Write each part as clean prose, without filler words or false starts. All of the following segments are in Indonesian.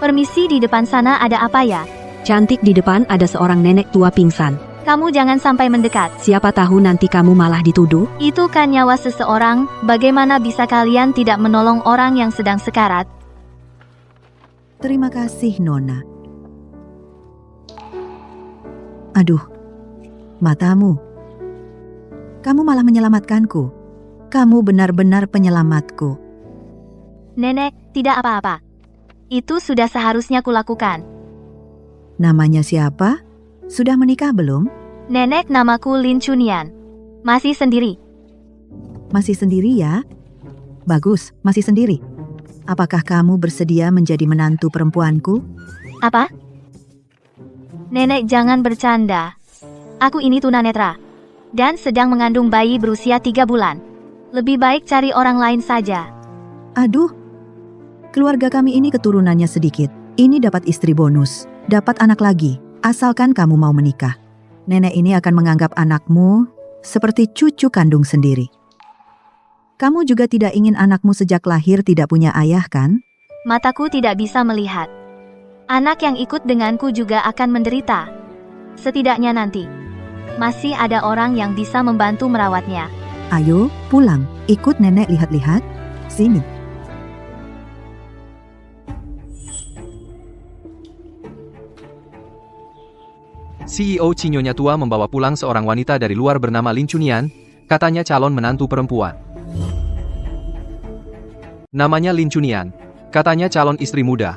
Permisi, di depan sana ada apa ya? Cantik, di depan ada seorang nenek tua pingsan. Kamu jangan sampai mendekat. Siapa tahu nanti kamu malah dituduh. Itu kan nyawa seseorang, bagaimana bisa kalian tidak menolong orang yang sedang sekarat? Terima kasih, Nona. Aduh, matamu. Kamu malah menyelamatkanku. Kamu benar-benar penyelamatku. Nenek, tidak apa-apa. Itu sudah seharusnya kulakukan. Namanya siapa? Sudah menikah belum? Nenek, namaku Lin Chunian. Masih sendiri. Masih sendiri ya? Bagus, masih sendiri. Apakah kamu bersedia menjadi menantu perempuanku? Apa? Nenek, jangan bercanda. Aku ini tunanetra. Dan sedang mengandung bayi berusia 3 bulan. Lebih baik cari orang lain saja. Aduh, keluarga kami ini keturunannya sedikit. Ini dapat istri bonus, dapat anak lagi, asalkan kamu mau menikah. Nenek ini akan menganggap anakmu seperti cucu kandung sendiri. Kamu juga tidak ingin anakmu sejak lahir tidak punya ayah, kan? Mataku tidak bisa melihat. Anak yang ikut denganku juga akan menderita. Setidaknya nanti masih ada orang yang bisa membantu merawatnya. Ayo, pulang, ikut nenek lihat-lihat. Sini. CEO Cinyonya tua membawa pulang seorang wanita dari luar bernama Lin Chunian, katanya calon menantu perempuan. Namanya Lin Chunian, katanya calon istri muda.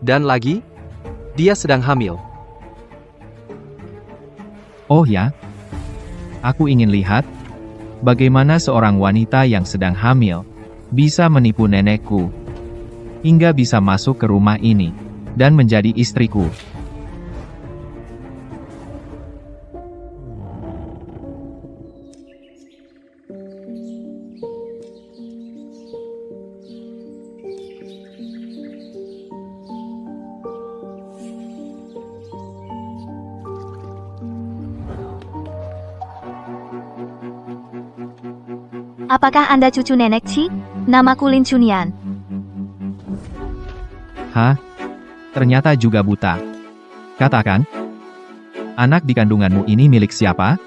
Dan lagi, dia sedang hamil. Oh ya? Aku ingin lihat bagaimana seorang wanita yang sedang hamil bisa menipu nenekku hingga bisa masuk ke rumah ini dan menjadi istriku. Apakah Anda cucu nenek Ci? Namaku Lin Chunian. Hah? Ternyata juga buta. Katakan, anak di kandunganmu ini milik siapa?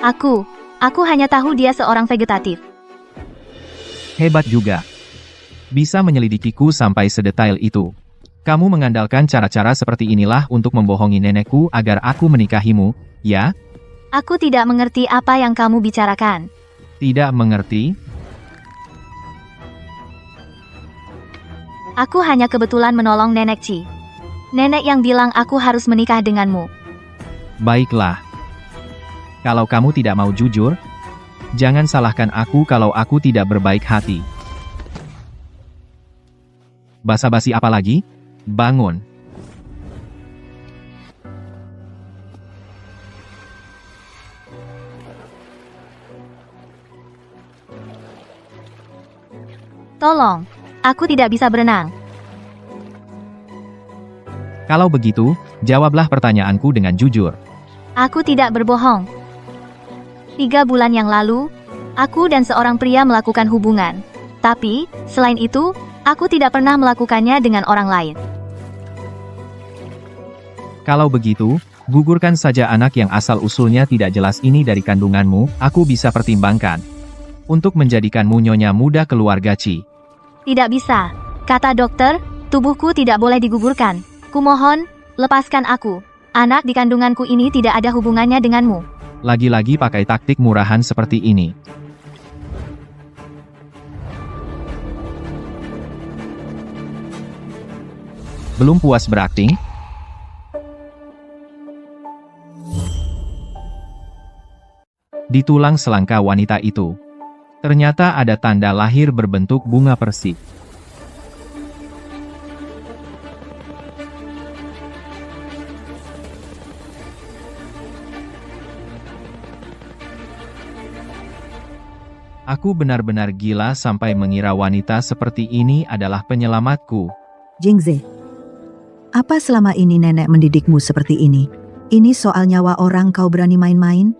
Aku hanya tahu dia seorang vegetatif. Hebat juga. Bisa menyelidikiku sampai sedetail itu. Kamu mengandalkan cara-cara seperti inilah untuk membohongi nenekku agar aku menikahimu, ya? Aku tidak mengerti apa yang kamu bicarakan. Tidak mengerti? Aku hanya kebetulan menolong nenek Ci. Nenek yang bilang aku harus menikah denganmu. Baiklah. Kalau kamu tidak mau jujur, jangan salahkan aku kalau aku tidak berbaik hati. Basa-basi apa lagi? Bangun. Tolong, aku tidak bisa berenang. Kalau begitu, jawablah pertanyaanku dengan jujur. Aku tidak berbohong. 3 bulan yang lalu, aku dan seorang pria melakukan hubungan. Tapi, selain itu, aku tidak pernah melakukannya dengan orang lain. Kalau begitu, gugurkan saja anak yang asal-usulnya tidak jelas ini dari kandunganmu, aku bisa pertimbangkan. Untuk menjadikanmu nyonya muda keluarga Ci. Tidak bisa, kata dokter, tubuhku tidak boleh digugurkan. Kumohon, lepaskan aku. Anak di kandunganku ini tidak ada hubungannya denganmu. Lagi-lagi pakai taktik murahan seperti ini. Belum puas berakting? Di tulang selangka wanita itu, ternyata ada tanda lahir berbentuk bunga persik. Aku benar-benar gila sampai mengira wanita seperti ini adalah penyelamatku. Jingze, apa selama ini nenek mendidikmu seperti ini? Ini soal nyawa orang kau berani main-main?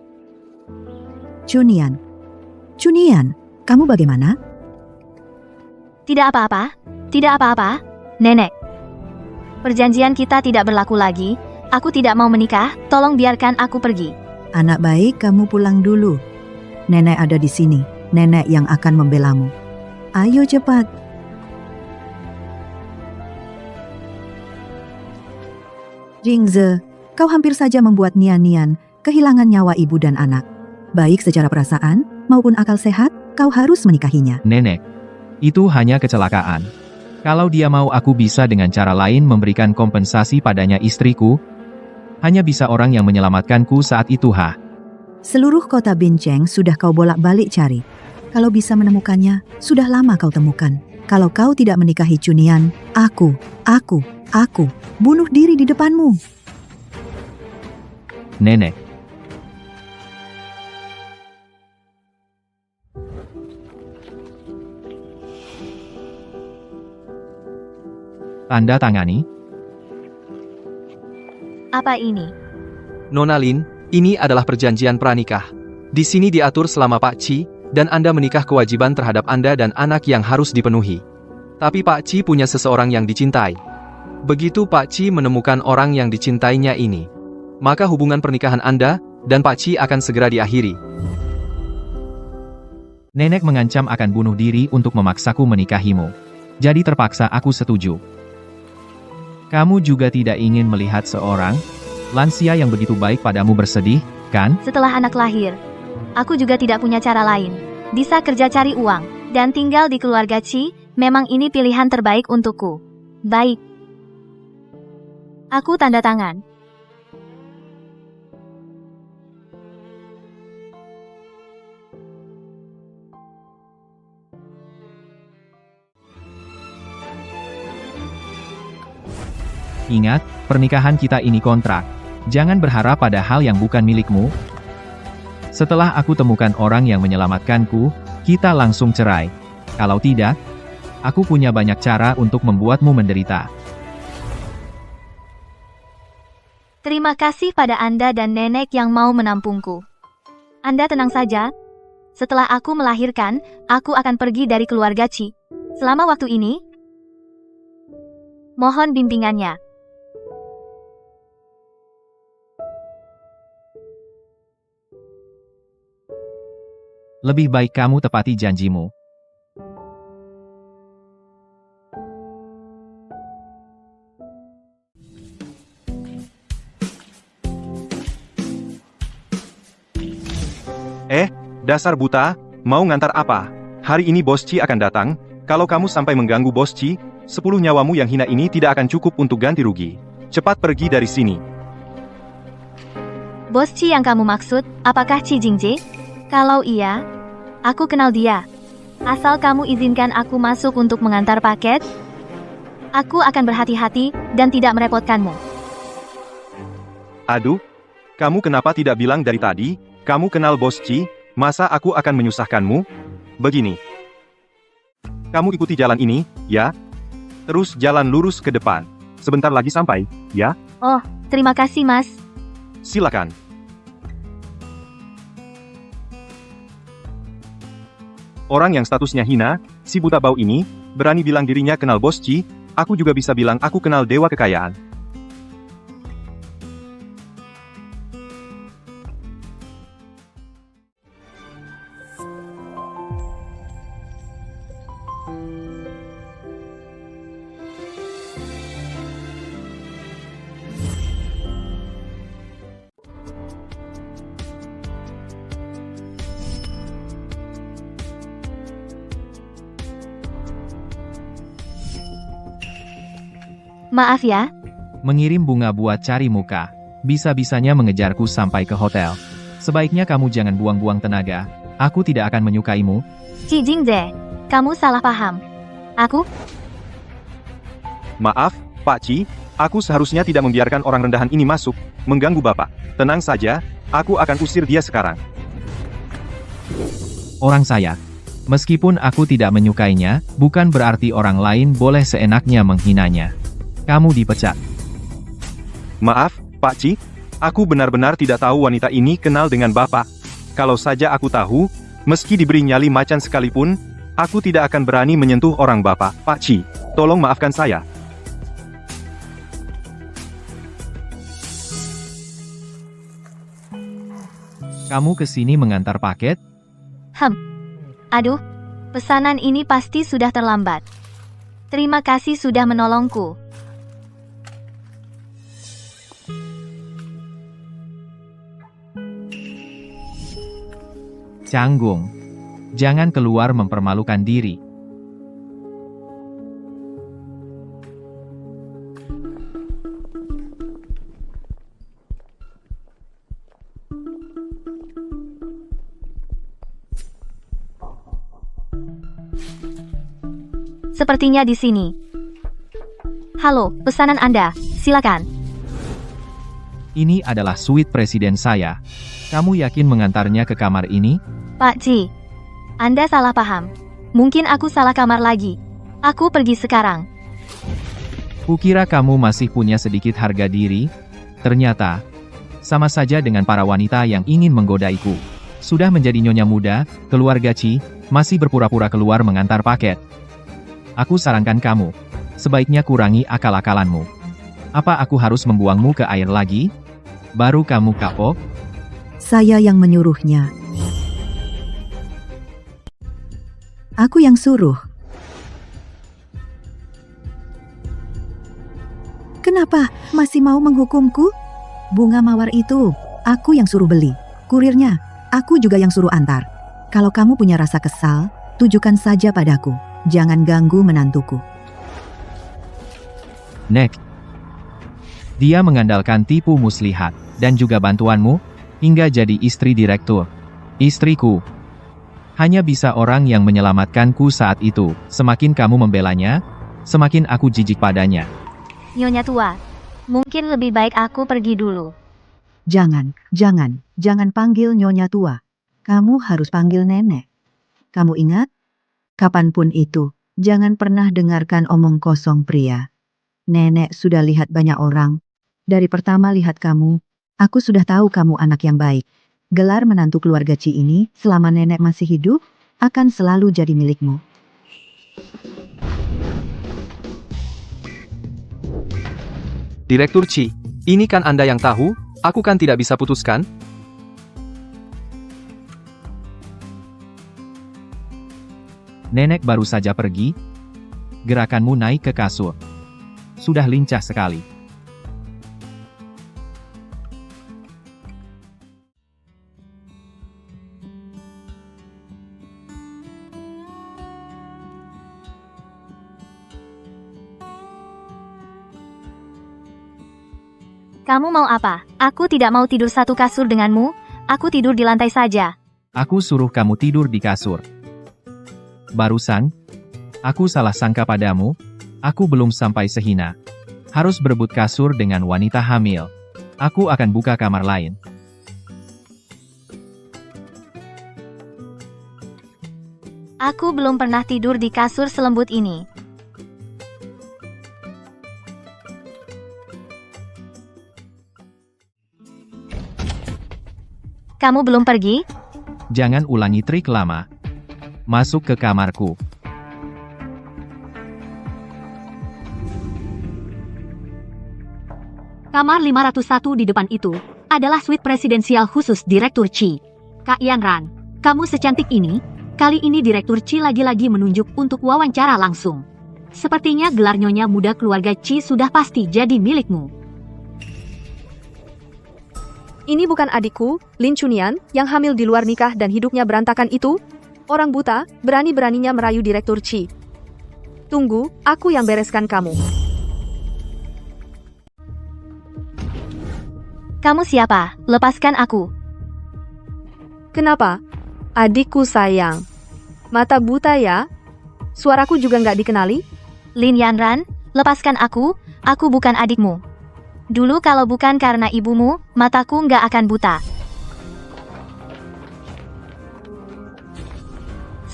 Chunian, kamu bagaimana? Tidak apa-apa, tidak apa-apa, nenek. Perjanjian kita tidak berlaku lagi. Aku tidak mau menikah, tolong biarkan aku pergi. Anak baik, kamu pulang dulu. Nenek ada di sini. Nenek yang akan membelamu. Ayo cepat. Jingze, kau hampir saja membuat Nian-Nian kehilangan nyawa ibu dan anak. Baik secara perasaan maupun akal sehat, kau harus menikahinya. Nenek, itu hanya kecelakaan. Kalau dia mau, aku bisa dengan cara lain memberikan kompensasi padanya. Istriku hanya bisa orang yang menyelamatkanku saat itu. Seluruh kota Bincheng sudah kau bolak-balik cari. Kalau bisa menemukannya, sudah lama kau temukan. Kalau kau tidak menikahi Chunian, aku bunuh diri di depanmu. Nenek, tanda tangani. Apa ini? Nona Lin, ini adalah perjanjian pranikah. Di sini diatur selama Pak Ci dan Anda menikah, kewajiban terhadap Anda dan anak yang harus dipenuhi. Tapi Pak Ci punya seseorang yang dicintai. Begitu Pak Ci menemukan orang yang dicintainya ini, maka hubungan pernikahan Anda dan Pak Ci akan segera diakhiri. Nenek mengancam akan bunuh diri untuk memaksaku menikahimu. Jadi terpaksa aku setuju. Kamu juga tidak ingin melihat seorang lansia yang begitu baik padamu bersedih, kan? Setelah anak lahir, aku juga tidak punya cara lain. Bisa kerja cari uang, dan tinggal di keluarga Ci, memang ini pilihan terbaik untukku. Baik. Aku tanda tangan. Ingat, pernikahan kita ini kontrak. Jangan berharap pada hal yang bukan milikmu. Setelah aku temukan orang yang menyelamatkanku, kita langsung cerai. Kalau tidak, aku punya banyak cara untuk membuatmu menderita. Terima kasih pada Anda dan nenek yang mau menampungku. Anda tenang saja. Setelah aku melahirkan, aku akan pergi dari keluarga Ci. Selama waktu ini, mohon bimbingannya. Lebih baik kamu tepati janjimu. Dasar buta, mau ngantar apa? Hari ini Bos Ci akan datang. Kalau kamu sampai mengganggu Bos Ci, 10 nyawamu yang hina ini tidak akan cukup untuk ganti rugi. Cepat pergi dari sini. Bos Ci yang kamu maksud, apakah Ci Jingje? Kalau iya, aku kenal dia. Asal kamu izinkan aku masuk untuk mengantar paket, aku akan berhati-hati dan tidak merepotkanmu. Aduh, kamu kenapa tidak bilang dari tadi? Kamu kenal Bos Ci? Masa aku akan menyusahkanmu? Begini. Kamu ikuti jalan ini, ya? Terus jalan lurus ke depan. Sebentar lagi sampai, ya? Oh, terima kasih mas. Silakan. Orang yang statusnya hina, si buta bau ini, berani bilang dirinya kenal Bos Ci, aku juga bisa bilang aku kenal dewa kekayaan. Maaf ya, Mengirim bunga buat cari muka. Bisa-bisanya mengejarku sampai ke hotel. Sebaiknya kamu jangan buang-buang tenaga. Aku tidak akan menyukaimu. Ci Jingze, kamu salah paham. Aku? Maaf, Pak Ci, aku seharusnya tidak membiarkan orang rendahan ini masuk, mengganggu Bapak. Tenang saja, aku akan usir dia sekarang. Orang saya. Meskipun aku tidak menyukainya, bukan berarti orang lain boleh seenaknya menghinanya. Kamu dipecat. Maaf, Pak Ci, aku benar-benar tidak tahu wanita ini kenal dengan Bapak. Kalau saja aku tahu, meski diberi nyali macan sekalipun, aku tidak akan berani menyentuh orang Bapak. Pak Ci, tolong maafkan saya. Kamu kesini mengantar paket? Aduh, pesanan ini pasti sudah terlambat. Terima kasih sudah menolongku. Canggung. Jangan keluar mempermalukan diri. Sepertinya di sini. Halo, pesanan Anda, silakan. Ini adalah suite presiden saya. Kamu yakin mengantarnya ke kamar ini? Pak Ci, Anda salah paham. Mungkin aku salah kamar lagi. Aku pergi sekarang. Kukira kamu masih punya sedikit harga diri. Ternyata, sama saja dengan para wanita yang ingin menggodaiku. Sudah menjadi nyonya muda, keluarga Ci, masih berpura-pura keluar mengantar paket. Aku sarankan kamu, sebaiknya kurangi akal-akalanmu. Apa aku harus membuangmu ke air lagi? Baru kamu kapok? Saya yang menyuruhnya. Aku yang suruh. Kenapa masih mau menghukumku? Bunga mawar itu, aku yang suruh beli. Kurirnya, aku juga yang suruh antar. Kalau kamu punya rasa kesal, tujukan saja padaku. Jangan ganggu menantuku. Nek. Dia mengandalkan tipu muslihat, dan juga bantuanmu, hingga jadi istri direktur. Istriku. Hanya bisa orang yang menyelamatkanku saat itu. Semakin kamu membelanya, semakin aku jijik padanya. Nyonya tua, mungkin lebih baik aku pergi dulu. Jangan panggil nyonya tua. Kamu harus panggil nenek. Kamu ingat? Kapanpun itu, jangan pernah dengarkan omong kosong pria. Nenek sudah lihat banyak orang. Dari pertama lihat kamu, aku sudah tahu kamu anak yang baik. Gelar menantu keluarga Ci ini, selama nenek masih hidup, akan selalu jadi milikmu. Direktur Ci, ini kan Anda yang tahu, aku kan tidak bisa putuskan. Nenek baru saja pergi. Gerakanmu naik ke kasur. Sudah lincah sekali. Kamu mau apa? Aku tidak mau tidur satu kasur denganmu. Aku tidur di lantai saja. Aku suruh kamu tidur di kasur. Barusan, aku salah sangka padamu, aku belum sampai sehina. Harus berebut kasur dengan wanita hamil. Aku akan buka kamar lain. Aku belum pernah tidur di kasur selembut ini. Kamu belum pergi? Jangan ulangi trik lama. Masuk ke kamarku. Kamar 501 di depan itu adalah suite presidensial khusus Direktur Ci. Kak Yanran, kamu secantik ini, kali ini Direktur Ci lagi-lagi menunjuk untuk wawancara langsung. Sepertinya gelar nyonya muda keluarga Ci sudah pasti jadi milikmu. Ini bukan adikku, Lin Chunian, yang hamil di luar nikah dan hidupnya berantakan itu? Orang buta, berani-beraninya merayu Direktur Ci. Tunggu, aku yang bereskan kamu. Kamu siapa? Lepaskan aku. Kenapa? Adikku sayang. Mata buta ya? Suaraku juga nggak dikenali? Lin Yanran, lepaskan aku bukan adikmu. Dulu kalau bukan karena ibumu, mataku nggak akan buta.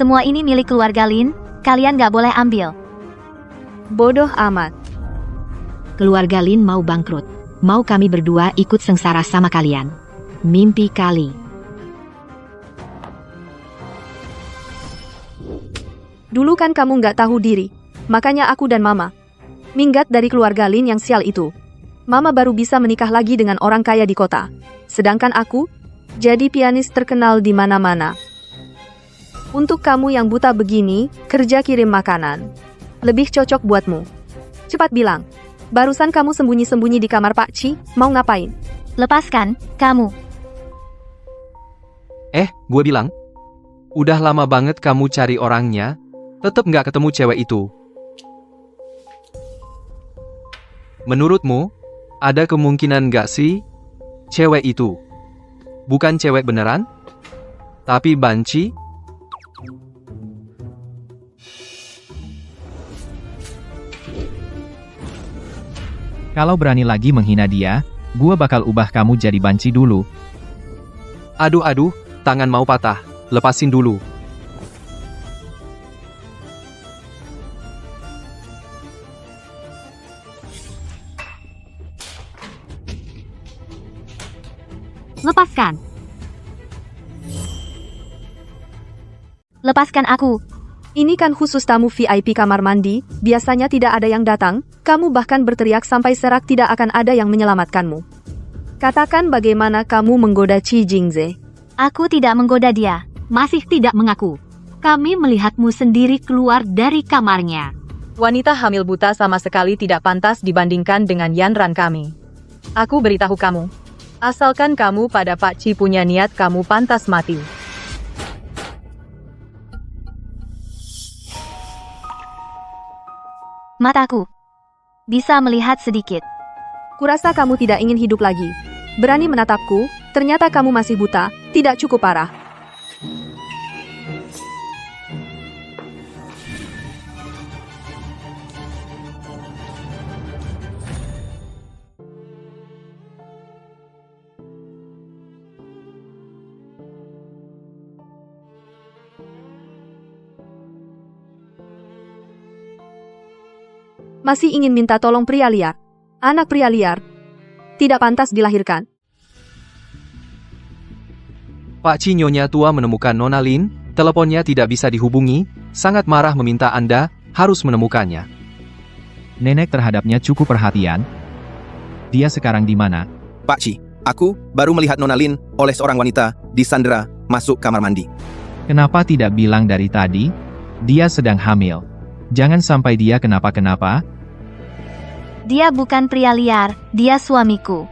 Semua ini milik keluarga Lin, kalian nggak boleh ambil. Bodoh amat. Keluarga Lin mau bangkrut. Mau kami berdua ikut sengsara sama kalian. Mimpi kali. Dulu kan kamu nggak tahu diri. Makanya aku dan Mama minggat dari keluarga Lin yang sial itu. Mama baru bisa menikah lagi dengan orang kaya di kota. Sedangkan aku Jadi pianis terkenal di mana-mana. Untuk kamu yang buta begini, kerja kirim makanan. Lebih cocok buatmu. Cepat bilang. Barusan kamu sembunyi-sembunyi di kamar Pak Ci, mau ngapain? Lepaskan, kamu. Gue bilang. Udah lama banget kamu cari orangnya, tetep nggak ketemu cewek itu. Menurutmu, ada kemungkinan nggak sih, cewek itu bukan cewek beneran, tapi banci? Kalau berani lagi menghina dia, gua bakal ubah kamu jadi banci dulu. Aduh, tangan mau patah, lepasin dulu. Lepaskan. Lepaskan aku. Ini kan khusus tamu VIP kamar mandi, biasanya tidak ada yang datang, kamu bahkan berteriak sampai serak tidak akan ada yang menyelamatkanmu. Katakan bagaimana kamu menggoda Qi Jingze. Aku tidak menggoda dia. Masih tidak mengaku. Kami melihatmu sendiri keluar dari kamarnya. Wanita hamil buta sama sekali tidak pantas dibandingkan dengan Yanran kami. Aku beritahu kamu. Asalkan kamu pada Pak Ci punya niat, kamu pantas mati. Mataku bisa melihat sedikit. Kurasa kamu tidak ingin hidup lagi. Berani menatapku, ternyata kamu masih buta, tidak cukup parah. Masih ingin minta tolong pria liar. Anak pria liar. Tidak pantas dilahirkan. Pak Ci, Nyonya tua menemukan Nona Lin, teleponnya tidak bisa dihubungi, sangat marah meminta Anda harus menemukannya. Nenek terhadapnya cukup perhatian. Dia sekarang di mana? Pak Ci, aku baru melihat Nona Lin oleh seorang wanita disandera masuk kamar mandi. Kenapa tidak bilang dari tadi? Dia sedang hamil. Jangan sampai dia kenapa-kenapa. Dia bukan pria liar, dia suamiku.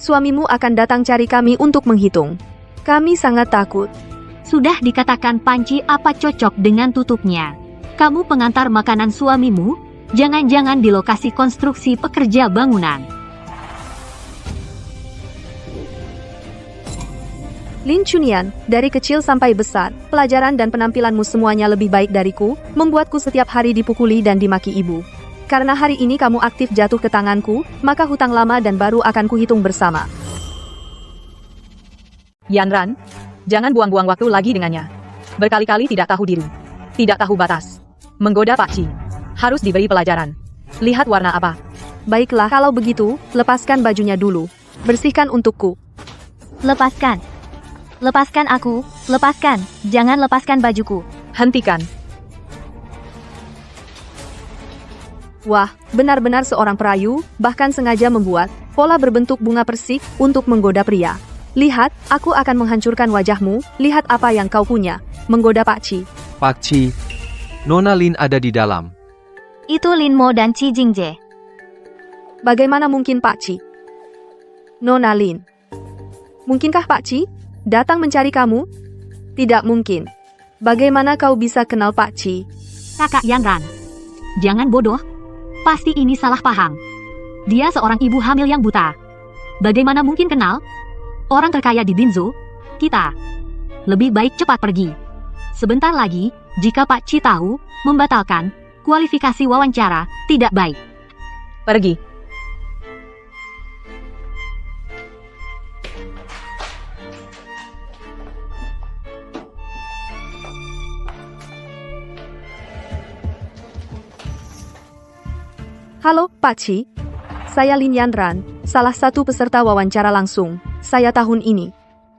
Suamimu akan datang cari kami untuk menghitung. Kami sangat takut. Sudah dikatakan panci apa cocok dengan tutupnya. Kamu pengantar makanan suamimu? Jangan-jangan di lokasi konstruksi pekerja bangunan. Lin Chunian, dari kecil sampai besar, pelajaran dan penampilanmu semuanya lebih baik dariku, membuatku setiap hari dipukuli dan dimaki ibu. Karena hari ini kamu aktif jatuh ke tanganku, maka hutang lama dan baru akan kuhitung bersama. Yanran, jangan buang-buang waktu lagi dengannya. Berkali-kali tidak tahu diri. Tidak tahu batas. Menggoda Pak Ci. Harus diberi pelajaran. Lihat warna apa. Baiklah, kalau begitu, lepaskan bajunya dulu. Bersihkan untukku. Lepaskan. Lepaskan aku, lepaskan. Jangan lepaskan bajuku. Hentikan. Wah, benar-benar seorang perayu, bahkan sengaja membuat pola berbentuk bunga persik untuk menggoda pria. Lihat, aku akan menghancurkan wajahmu, lihat apa yang kau punya. Menggoda Pak Ci. Pak Ci, Nona Lin ada di dalam. Itu Lin Mo dan Qi Jingze. Bagaimana mungkin Pak Ci? Nona Lin. Mungkinkah Pak Ci datang mencari kamu? Tidak mungkin. Bagaimana kau bisa kenal Pak Ci? Kakak Yanran. Jangan bodoh. Pasti ini salah paham. Dia seorang ibu hamil yang buta. Bagaimana mungkin kenal? Orang terkaya di Binzu. Kita. Lebih baik cepat pergi. Sebentar lagi, jika Pak Ci tahu, membatalkan, kualifikasi wawancara, tidak baik. Pergi. Halo, Pak Ci. Saya Lin Yanran, salah satu peserta wawancara langsung. Saya tahun ini.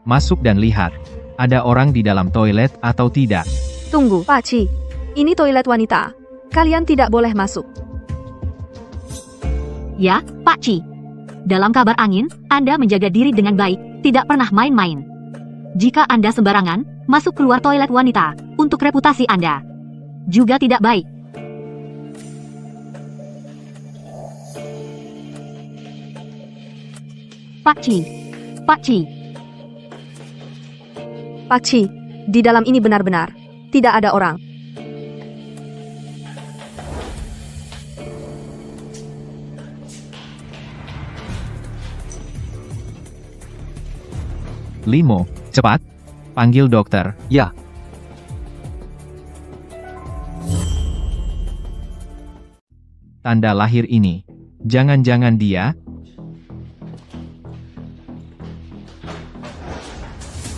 Masuk dan lihat. Ada orang di dalam toilet atau tidak? Tunggu, Pak Ci. Ini toilet wanita. Kalian tidak boleh masuk. Ya, Pak Ci. Dalam kabar angin, Anda menjaga diri dengan baik, tidak pernah main-main. Jika Anda sembarangan masuk keluar toilet wanita, untuk reputasi Anda juga tidak baik. Pak Chi, Pak Chi, Pak Chi, di dalam ini benar-benar tidak ada orang. Limo, cepat, panggil dokter. Ya. Tanda lahir ini. Jangan-jangan dia.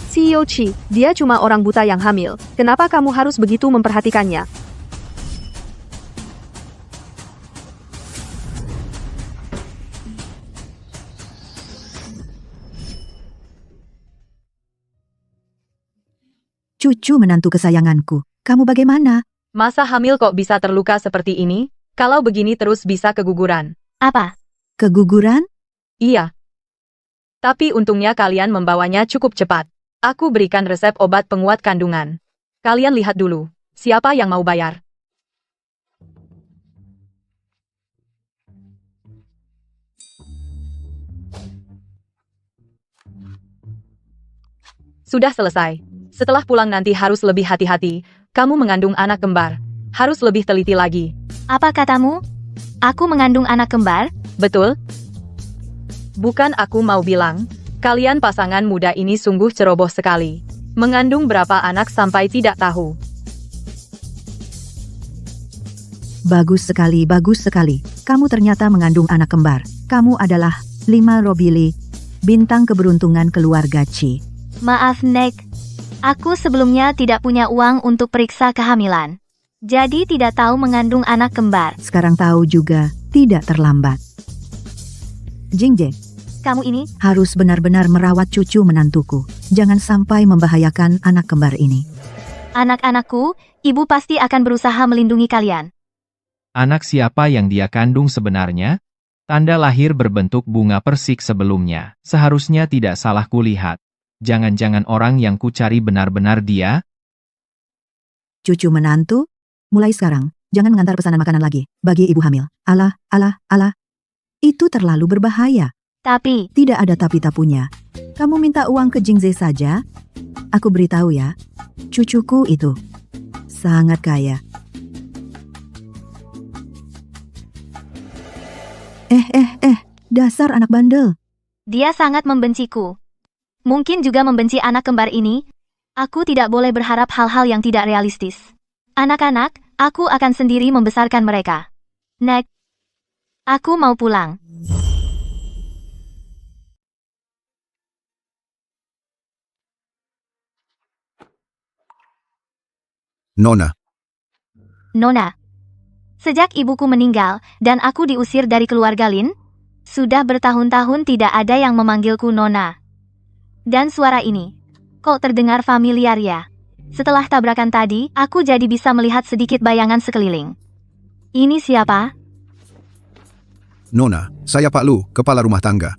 CEO Chi, dia cuma orang buta yang hamil. Kenapa kamu harus begitu memperhatikannya? Cucu menantu kesayanganku, kamu bagaimana? Masa hamil kok bisa terluka seperti ini? Kalau begini terus bisa keguguran. Apa? Keguguran? Iya. Tapi untungnya kalian membawanya cukup cepat. Aku berikan resep obat penguat kandungan. Kalian lihat dulu, siapa yang mau bayar? Sudah selesai. Setelah pulang nanti harus lebih hati-hati. Kamu mengandung anak kembar. Harus lebih teliti lagi. Apa katamu? Aku mengandung anak kembar? Betul? Bukan aku mau bilang, kalian pasangan muda ini sungguh ceroboh sekali. Mengandung berapa anak sampai tidak tahu. Bagus sekali. Kamu ternyata mengandung anak kembar. Kamu adalah 5 Robili, bintang keberuntungan keluarga Chi. Maaf, Nek. Aku sebelumnya tidak punya uang untuk periksa kehamilan. Jadi tidak tahu mengandung anak kembar. Sekarang tahu juga, tidak terlambat. Jingje, Kamu ini, harus benar-benar merawat cucu menantuku. Jangan sampai membahayakan anak kembar ini. anak-anakku, ibu pasti akan berusaha melindungi kalian. Anak siapa yang dia kandung sebenarnya? Tanda lahir berbentuk bunga persik sebelumnya. Seharusnya tidak salah kulihat. Jangan-jangan orang yang kucari benar-benar dia? Cucu menantu, mulai sekarang, jangan mengantar pesanan makanan lagi, bagi ibu hamil. Alah. Itu terlalu berbahaya. Tapi, Tidak ada tapi-tapunya. Kamu minta uang ke Jingze saja? Aku beritahu ya, cucuku itu sangat kaya. Dasar anak bandel. dia sangat membenciku. Mungkin juga membenci anak kembar ini. Aku tidak boleh berharap hal-hal yang tidak realistis. Anak-anak, aku akan sendiri membesarkan mereka. Nek, aku mau pulang. Nona, Nona, sejak ibuku meninggal dan aku diusir dari keluarga Lin, sudah bertahun-tahun tidak ada yang memanggilku Nona. Dan suara ini, kok terdengar familiar ya? Setelah tabrakan tadi, aku jadi bisa melihat sedikit bayangan sekeliling. Ini siapa? Nona, saya Pak Lu, kepala rumah tangga.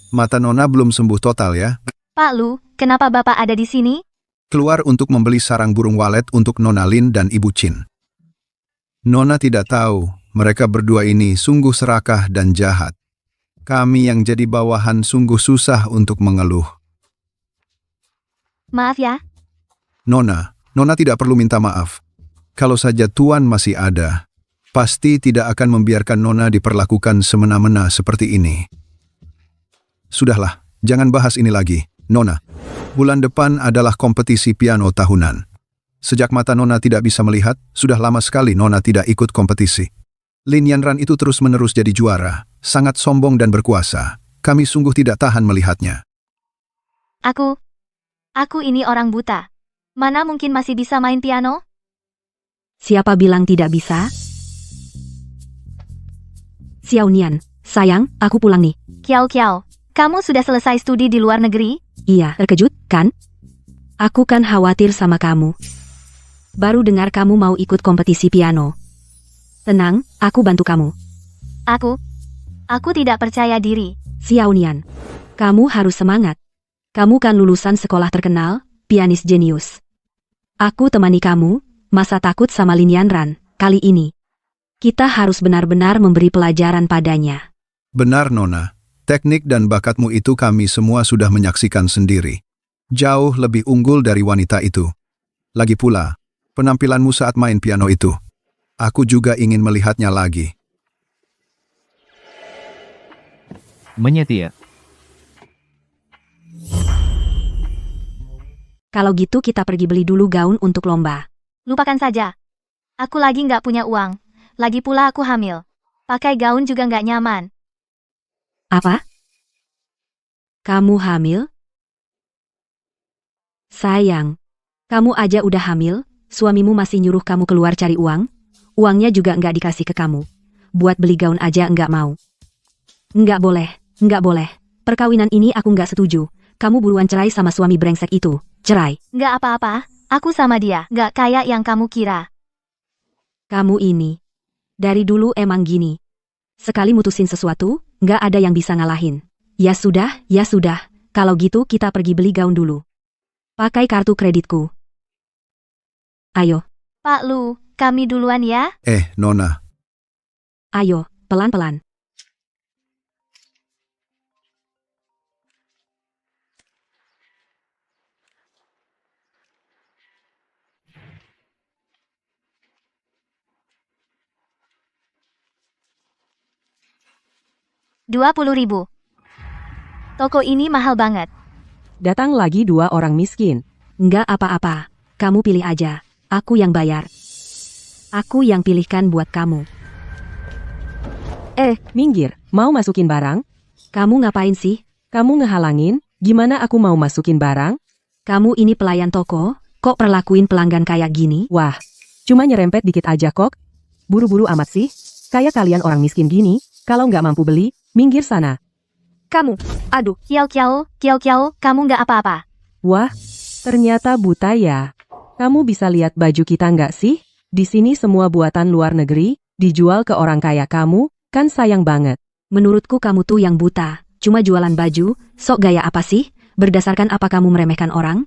Mata Nona belum sembuh total ya. Pak Lu, kenapa Bapak ada di sini? Keluar untuk membeli sarang burung walet untuk Nona Lin dan Ibu Chin. Nona tidak tahu, mereka berdua ini sungguh serakah dan jahat. Kami yang jadi bawahan sungguh susah untuk mengeluh. Maaf ya, Nona tidak perlu minta maaf. Kalau saja Tuan masih ada, pasti tidak akan membiarkan Nona diperlakukan semena-mena seperti ini. Sudahlah, jangan bahas ini lagi. Nona, bulan depan adalah kompetisi piano tahunan. Sejak mata Nona tidak bisa melihat, sudah lama sekali Nona tidak ikut kompetisi. Lin Yanran itu terus-menerus jadi juara, sangat sombong dan berkuasa. Kami sungguh tidak tahan melihatnya. aku ini orang buta. Mana mungkin masih bisa main piano? Siapa bilang tidak bisa? Xiao Nian, sayang, aku pulang nih. Kiao, kamu sudah selesai studi di luar negeri? Iya, terkejut, kan? Aku kan khawatir sama kamu. Baru dengar kamu mau ikut kompetisi piano. Tenang, aku bantu kamu. Aku tidak percaya diri. Xiao Nian, kamu harus semangat. Kamu kan lulusan sekolah terkenal, pianis jenius. Aku temani kamu, masa takut sama Lin Yanran, kali ini. Kita harus benar-benar memberi pelajaran padanya. Benar, Nona. Teknik dan bakatmu itu kami semua sudah menyaksikan sendiri. Jauh lebih unggul dari wanita itu. Lagi pula, penampilanmu saat main piano itu. Aku juga ingin melihatnya lagi. Menyetir. Kalau gitu kita pergi beli dulu gaun untuk lomba. Lupakan saja. Aku lagi nggak punya uang. Lagi pula aku hamil. Pakai gaun juga nggak nyaman. Apa? Kamu hamil? Sayang, kamu aja udah hamil, suamimu masih nyuruh kamu keluar cari uang, uangnya juga nggak dikasih ke kamu. Buat beli gaun aja nggak mau. Nggak boleh. Perkawinan ini aku nggak setuju. Kamu buruan cerai sama suami brengsek itu. Cerai. Nggak apa-apa. Aku sama dia. Nggak kayak yang kamu kira. Kamu ini. Dari dulu emang gini. Sekali mutusin sesuatu, nggak ada yang bisa ngalahin. Ya sudah. Kalau gitu kita pergi beli gaun dulu. Pakai kartu kreditku. Ayo. Pak Lu, kami duluan ya. Nona. Ayo, pelan-pelan. $20.000. Toko ini mahal banget. Datang lagi 2 orang miskin. Nggak apa-apa. Kamu pilih aja. Aku yang bayar. Aku yang pilihkan buat kamu. Minggir, mau masukin barang? Kamu ngapain sih? Kamu ngehalangin, gimana aku mau masukin barang? Kamu ini pelayan toko, kok perlakuin pelanggan kayak gini? Wah, cuma nyerempet dikit aja kok. Buru-buru amat sih. Kayak kalian orang miskin gini, kalau nggak mampu beli, minggir sana. Kamu, aduh. Kiao, kamu nggak apa-apa. Wah, ternyata buta ya. Kamu bisa lihat baju kita nggak sih? Di sini semua buatan luar negeri, dijual ke orang kaya kamu, kan sayang banget. Menurutku kamu tuh yang buta, cuma jualan baju, sok gaya apa sih? Berdasarkan apa kamu meremehkan orang?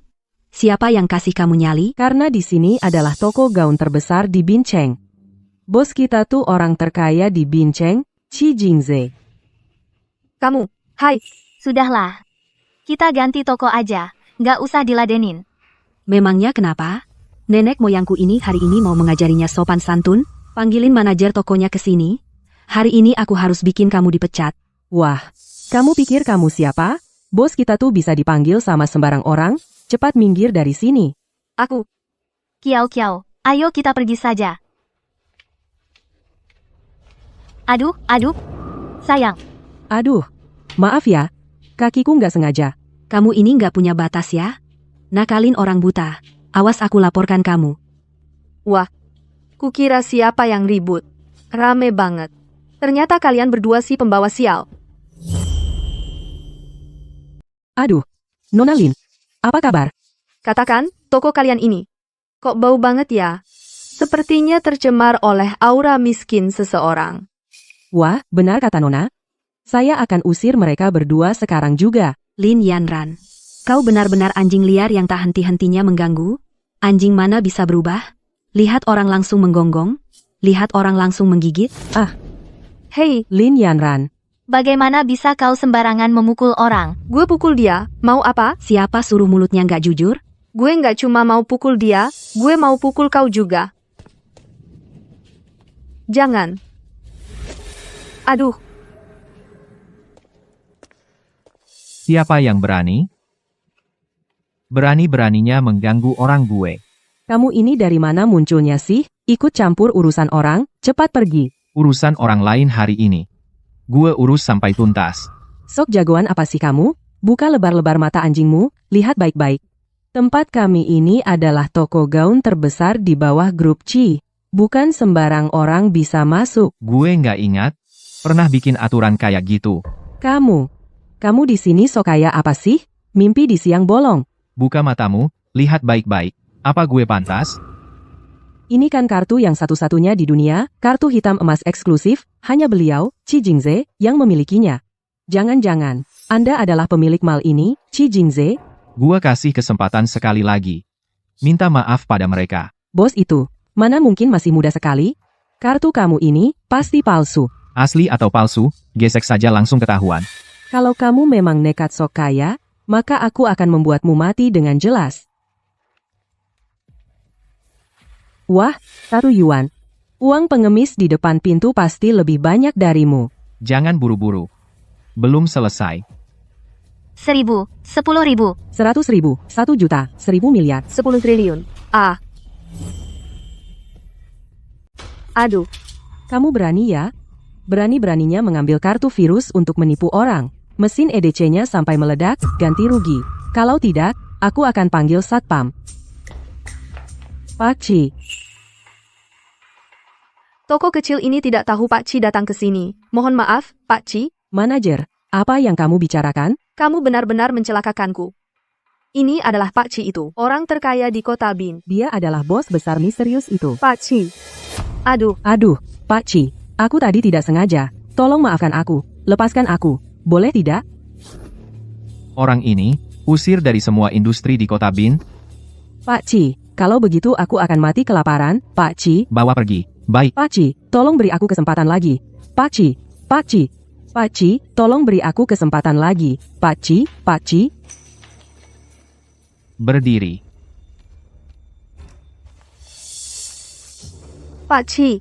Siapa yang kasih kamu nyali? Karena di sini adalah toko gaun terbesar di Bincheng. Bos kita tuh orang terkaya di Bincheng, Xi Jingze. Kamu, hai. Sudahlah. Kita ganti toko aja. Nggak usah diladenin. Memangnya kenapa? Nenek moyangku ini hari ini mau mengajarinya sopan santun? Panggilin manajer tokonya ke sini. Hari ini aku harus bikin kamu dipecat. Wah, kamu pikir kamu siapa? Bos kita tuh bisa dipanggil sama sembarang orang? Cepat minggir dari sini. Aku. Kiao, ayo kita pergi saja. Aduh. Sayang. Aduh, maaf ya. Kakiku nggak sengaja. Kamu ini nggak punya batas ya? Nakalin orang buta. Awas aku laporkan kamu. Wah, kukira siapa yang ribut. Rame banget. Ternyata kalian berdua sih pembawa sial. Aduh, Nona Lin, apa kabar? Katakan, toko kalian ini. Kok bau banget ya? Sepertinya tercemar oleh aura miskin seseorang. Wah, benar kata Nona. Saya akan usir mereka berdua sekarang juga. Lin Yanran, kau benar-benar anjing liar yang tak henti-hentinya mengganggu? Anjing mana bisa berubah? Lihat orang langsung menggonggong? Lihat orang langsung menggigit? Hei, Lin Yanran. Bagaimana bisa kau sembarangan memukul orang? gue pukul dia. Mau apa? Siapa suruh mulutnya nggak jujur? Gue nggak cuma mau pukul dia, gue mau pukul kau juga. Jangan. Aduh. Siapa yang berani? Berani-beraninya mengganggu orang gue. Kamu ini dari mana munculnya sih? Ikut campur urusan orang, cepat pergi. Urusan orang lain hari ini. Gue urus sampai tuntas. Sok jagoan apa sih kamu? Buka lebar-lebar mata anjingmu, lihat baik-baik. Tempat kami ini adalah toko gaun terbesar di bawah grup Chi. Bukan sembarang orang bisa masuk. Gue nggak ingat, pernah bikin aturan kayak gitu. Kamu di sini sok kaya apa sih? Mimpi di siang bolong. Buka matamu, lihat baik-baik. Apa gue pantas? Ini kan kartu yang satu-satunya di dunia, kartu hitam emas eksklusif, hanya beliau, Qi Jingze, yang memilikinya. Jangan-jangan, Anda adalah pemilik mal ini, Qi Jingze? Gua kasih kesempatan sekali lagi. Minta maaf pada mereka. Bos itu, mana mungkin masih muda sekali? Kartu kamu ini, pasti palsu. Asli atau palsu, gesek saja langsung ketahuan. Kalau kamu memang nekat sok kaya, maka aku akan membuatmu mati dengan jelas. Wah, 1 yuan. Uang pengemis di depan pintu pasti lebih banyak darimu. Jangan buru-buru. Belum selesai. 1000, 10.000. 100.000, 1 juta, 1000 miliar. 10 triliun. Ah. Aduh, Kamu berani ya? Berani-beraninya mengambil kartu virus untuk menipu orang. Mesin EDC-nya sampai meledak, ganti rugi. Kalau tidak, aku akan panggil satpam. Pak Qi, toko kecil ini tidak tahu Pak Qi datang ke sini. Mohon maaf, Pak Qi. manajer, apa yang kamu bicarakan? Kamu benar-benar mencelakakanku. Ini adalah Pak Qi itu, orang terkaya di kota Bin. Dia adalah bos besar misterius itu. Pak Qi. Aduh, Pak Qi, aku tadi tidak sengaja. Tolong maafkan aku. Lepaskan aku. Boleh tidak? Orang ini, usir dari semua industri di kota Bin, Pak Qi, kalau begitu aku akan mati kelaparan. Pak Qi, bawa pergi. Baik, Pak Qi, tolong beri aku kesempatan lagi. Pak Qi, Pak Qi, Pak Qi, tolong beri aku kesempatan lagi. Pak Qi, Pak Qi. berdiri. Pak Qi.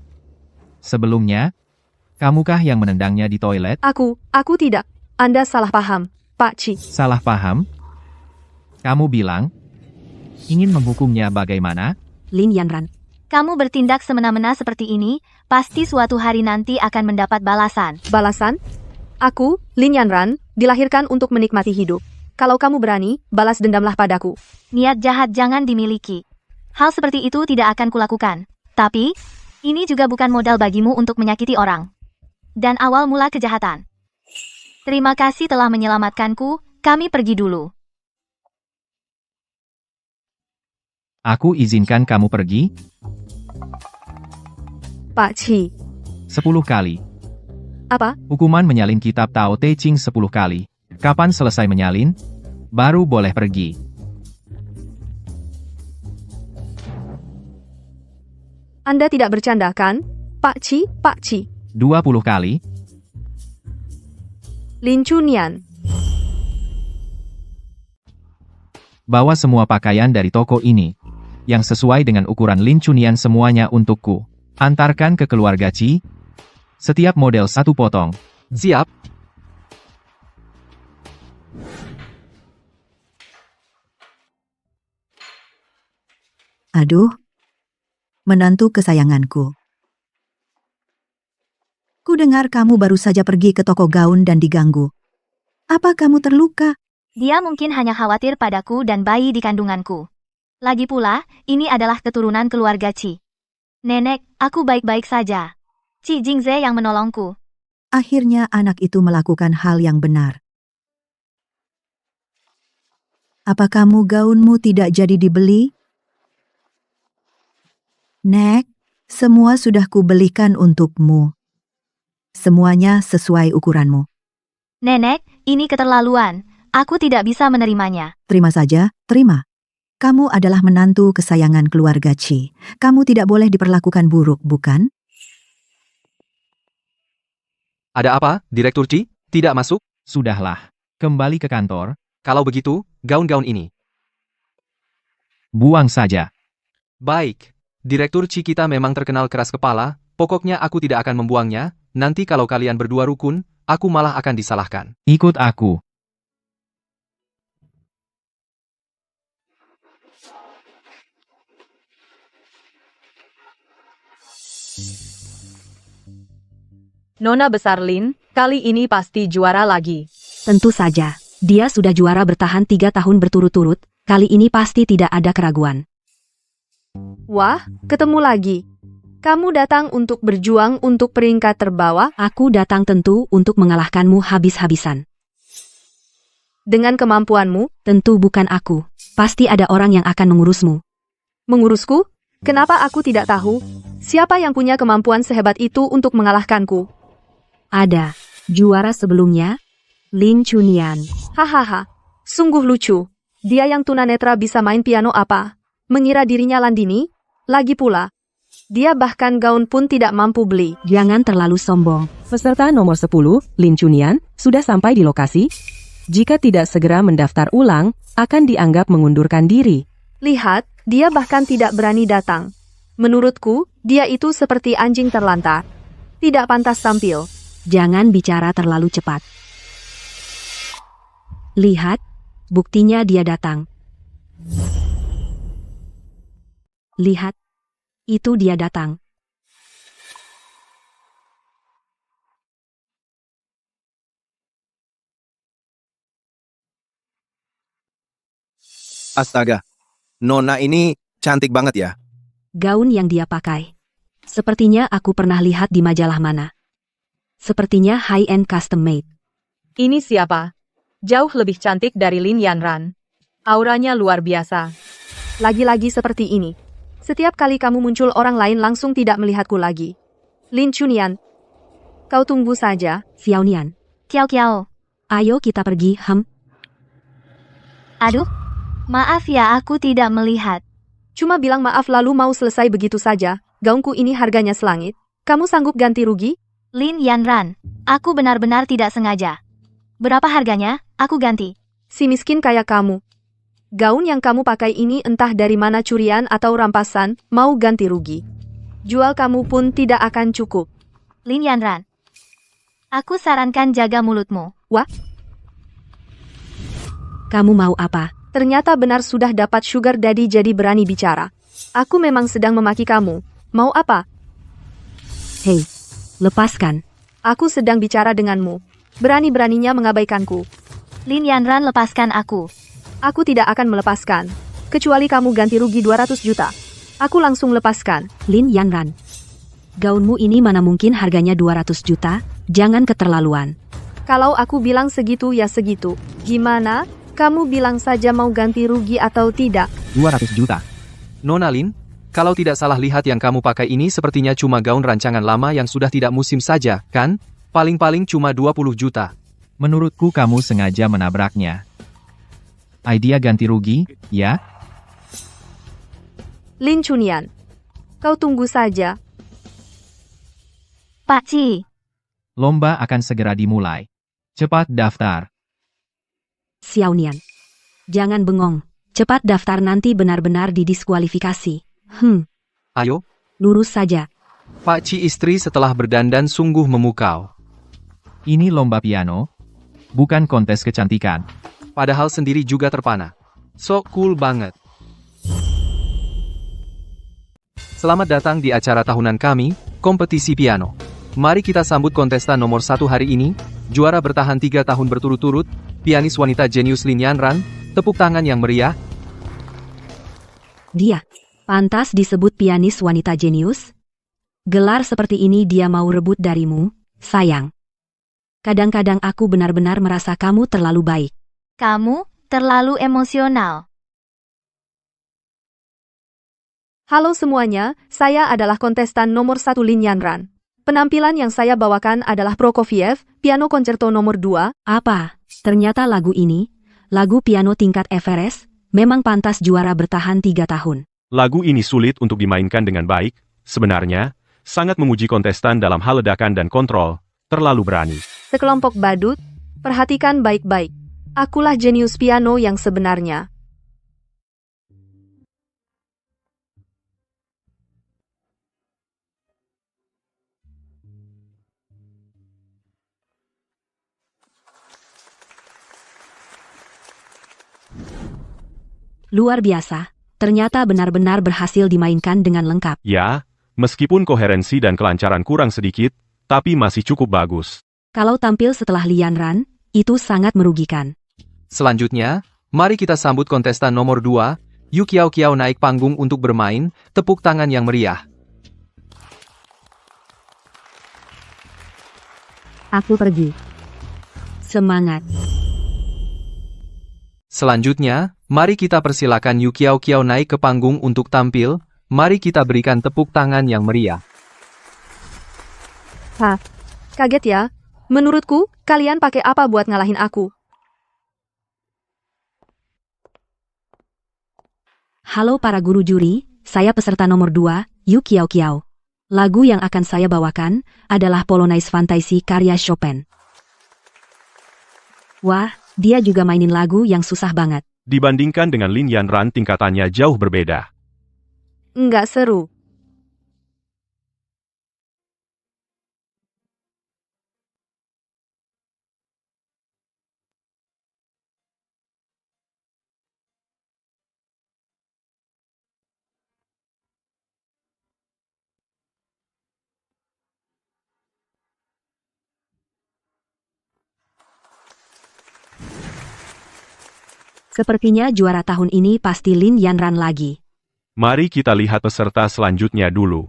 Sebelumnya, kamukah yang menendangnya di toilet? Aku tidak. Anda salah paham, Pak Qi. Salah paham? Kamu bilang, ingin menghukumnya bagaimana? Lin Yanran. Kamu bertindak semena-mena seperti ini, pasti suatu hari nanti akan mendapat balasan. Balasan? Aku, Lin Yanran, dilahirkan untuk menikmati hidup. Kalau kamu berani, balas dendamlah padaku. Niat jahat jangan dimiliki. Hal seperti itu tidak akan kulakukan. Tapi, ini juga bukan modal bagimu untuk menyakiti orang. Dan awal mula kejahatan. Terima kasih telah menyelamatkanku, kami pergi dulu. Aku izinkan kamu pergi Pak Qi. 10 kali. Apa? Hukuman menyalin kitab Tao Te Ching 10 kali. Kapan selesai menyalin, baru boleh pergi. Anda tidak bercanda kan? Pak Qi, Pak Qi. 20 kali. Lin Chunian. Bawa semua pakaian dari toko ini, yang sesuai dengan ukuran Lin Chunian semuanya untukku. Antarkan ke keluarga Qi. Setiap model 1 potong. Siap. Aduh, menantu kesayanganku. Ku dengar kamu baru saja pergi ke toko gaun dan diganggu. Apa kamu terluka? Dia mungkin hanya khawatir padaku dan bayi di kandunganku. Lagi pula, ini adalah keturunan keluarga Qi. Nenek, aku baik-baik saja. Qi Jingze yang menolongku. Akhirnya anak itu melakukan hal yang benar. Apa kamu gaunmu tidak jadi dibeli? Nek, semua sudah kubelikan untukmu. Semuanya sesuai ukuranmu. Nenek, ini keterlaluan. Aku tidak bisa menerimanya. Terima saja, terima. Kamu adalah menantu kesayangan keluarga Qi. Kamu tidak boleh diperlakukan buruk, bukan? Ada apa, Direktur Qi? Tidak masuk? Sudahlah. Kembali ke kantor. Kalau begitu, gaun-gaun ini. Buang saja. Baik. Direktur Qi kita memang terkenal keras kepala, pokoknya aku tidak akan membuangnya, nanti kalau kalian berdua rukun, aku malah akan disalahkan. Ikut aku. Nona besar Lin, kali ini pasti juara lagi. Tentu saja. Dia sudah juara bertahan 3 tahun berturut-turut. Kali ini pasti tidak ada keraguan. Wah, ketemu lagi. Kamu datang untuk berjuang untuk peringkat terbawah Aku datang tentu untuk mengalahkanmu habis-habisan. dengan kemampuanmu. Tentu bukan aku. Pasti ada orang yang akan mengurusmu. Mengurusku? Kenapa aku tidak tahu? Siapa yang punya kemampuan sehebat itu untuk mengalahkanku? Ada. Juara sebelumnya, Lin Chunian. Hahaha, sungguh lucu. Dia yang tunanetra bisa main piano apa? Mengira dirinya Landini? Lagi pula, dia bahkan gaun pun tidak mampu beli. Jangan terlalu sombong. Peserta nomor 10, Lin Chunian, sudah sampai di lokasi. Jika tidak segera mendaftar ulang, akan dianggap mengundurkan diri. Lihat, dia bahkan tidak berani datang. Menurutku, dia itu seperti anjing terlantar. Tidak pantas tampil. Jangan bicara terlalu cepat. Lihat, buktinya dia datang. Lihat, itu dia datang. Astaga, Nona ini cantik banget ya. Gaun yang dia pakai. Sepertinya aku pernah lihat di majalah mana. Sepertinya high-end custom made. Ini siapa? Jauh lebih cantik dari Lin Yanran. Auranya luar biasa. Lagi-lagi seperti ini. Setiap kali kamu muncul orang lain langsung tidak melihatku lagi. Lin Chunian, kau tunggu saja. Xiao Nian. Kiao Kiao. Ayo kita pergi, Aduh, maaf ya aku tidak melihat. Cuma bilang maaf lalu mau selesai begitu saja. Gaunku ini harganya selangit. Kamu sanggup ganti rugi? Lin Yanran, aku benar-benar tidak sengaja. Berapa harganya? Aku ganti. Si miskin kayak kamu. Gaun yang kamu pakai ini entah dari mana curian atau rampasan, mau ganti rugi. Jual kamu pun tidak akan cukup. Lin Yanran, aku sarankan jaga mulutmu. Wah, Kamu mau apa? ternyata benar sudah dapat sugar daddy jadi berani bicara. Aku memang sedang memaki kamu. Mau apa? Hei, lepaskan. Aku sedang bicara denganmu. Berani-beraninya mengabaikanku. Lin Yanran, lepaskan aku. Aku tidak akan melepaskan. Kecuali kamu ganti rugi 200 juta. Aku langsung lepaskan. Lin Yanran. Gaunmu ini mana mungkin harganya 200 juta? Jangan keterlaluan. Kalau aku bilang segitu ya segitu. Gimana? Kamu bilang saja mau ganti rugi atau tidak? 200 juta. Nona Lin, kalau tidak salah lihat yang kamu pakai ini sepertinya cuma gaun rancangan lama yang sudah tidak musim saja, kan? Paling-paling cuma 20 juta. Menurutku kamu sengaja menabraknya. Idea ganti rugi, ya? Lin Chunian, kau tunggu saja. Pak Ci, Lomba akan segera dimulai. Cepat daftar. Xiao Nian. Jangan bengong. Cepat daftar nanti benar-benar didiskualifikasi. Ayo, Lurus saja. Pak Ci istri setelah berdandan sungguh memukau. Ini lomba piano, bukan kontes kecantikan. Padahal sendiri juga terpana. So cool banget. Selamat datang di acara tahunan kami, kompetisi piano. Mari kita sambut kontestan nomor 1 hari ini, juara bertahan 3 tahun berturut-turut, pianis wanita jenius Lin Yanran. Tepuk tangan yang meriah. Dia. Pantas disebut pianis wanita jenius? Gelar seperti ini dia mau rebut darimu, sayang. Kadang-kadang aku benar-benar merasa kamu terlalu baik. kamu terlalu emosional. Halo semuanya, saya adalah kontestan nomor 1 Lin Yanran. Penampilan yang saya bawakan adalah Prokofiev, piano koncerto nomor 2. Apa? Ternyata lagu ini, lagu piano tingkat Everest, memang pantas juara bertahan 3 tahun. Lagu ini sulit untuk dimainkan dengan baik, sebenarnya, sangat memuji kontestan dalam hal ledakan dan kontrol, terlalu berani. Sekelompok badut, perhatikan baik-baik. Akulah jenius piano yang sebenarnya. Luar biasa, ternyata benar-benar berhasil dimainkan dengan lengkap. Ya, meskipun koherensi dan kelancaran kurang sedikit, tapi masih cukup bagus. Kalau tampil setelah Lian Ran, itu sangat merugikan. Selanjutnya, mari kita sambut kontestan nomor 2, Yu Kiao Kiao naik panggung untuk bermain, tepuk tangan yang meriah. Aku pergi. Semangat. Selanjutnya, mari kita persilakan Yu Kiao Kiao naik ke panggung untuk tampil, mari kita berikan tepuk tangan yang meriah. Hah, kaget ya? Menurutku, kalian pakai apa buat ngalahin aku? Halo para guru juri, saya peserta nomor 2, Yu Kiao Kiao. Lagu yang akan saya bawakan adalah Polonaise Fantasy karya Chopin. Wah, dia juga mainin lagu yang susah banget. Dibandingkan dengan Lin Yanran tingkatannya jauh berbeda. Nggak seru. Sepertinya juara tahun ini pasti Lin Yanran lagi. Mari kita lihat peserta selanjutnya dulu.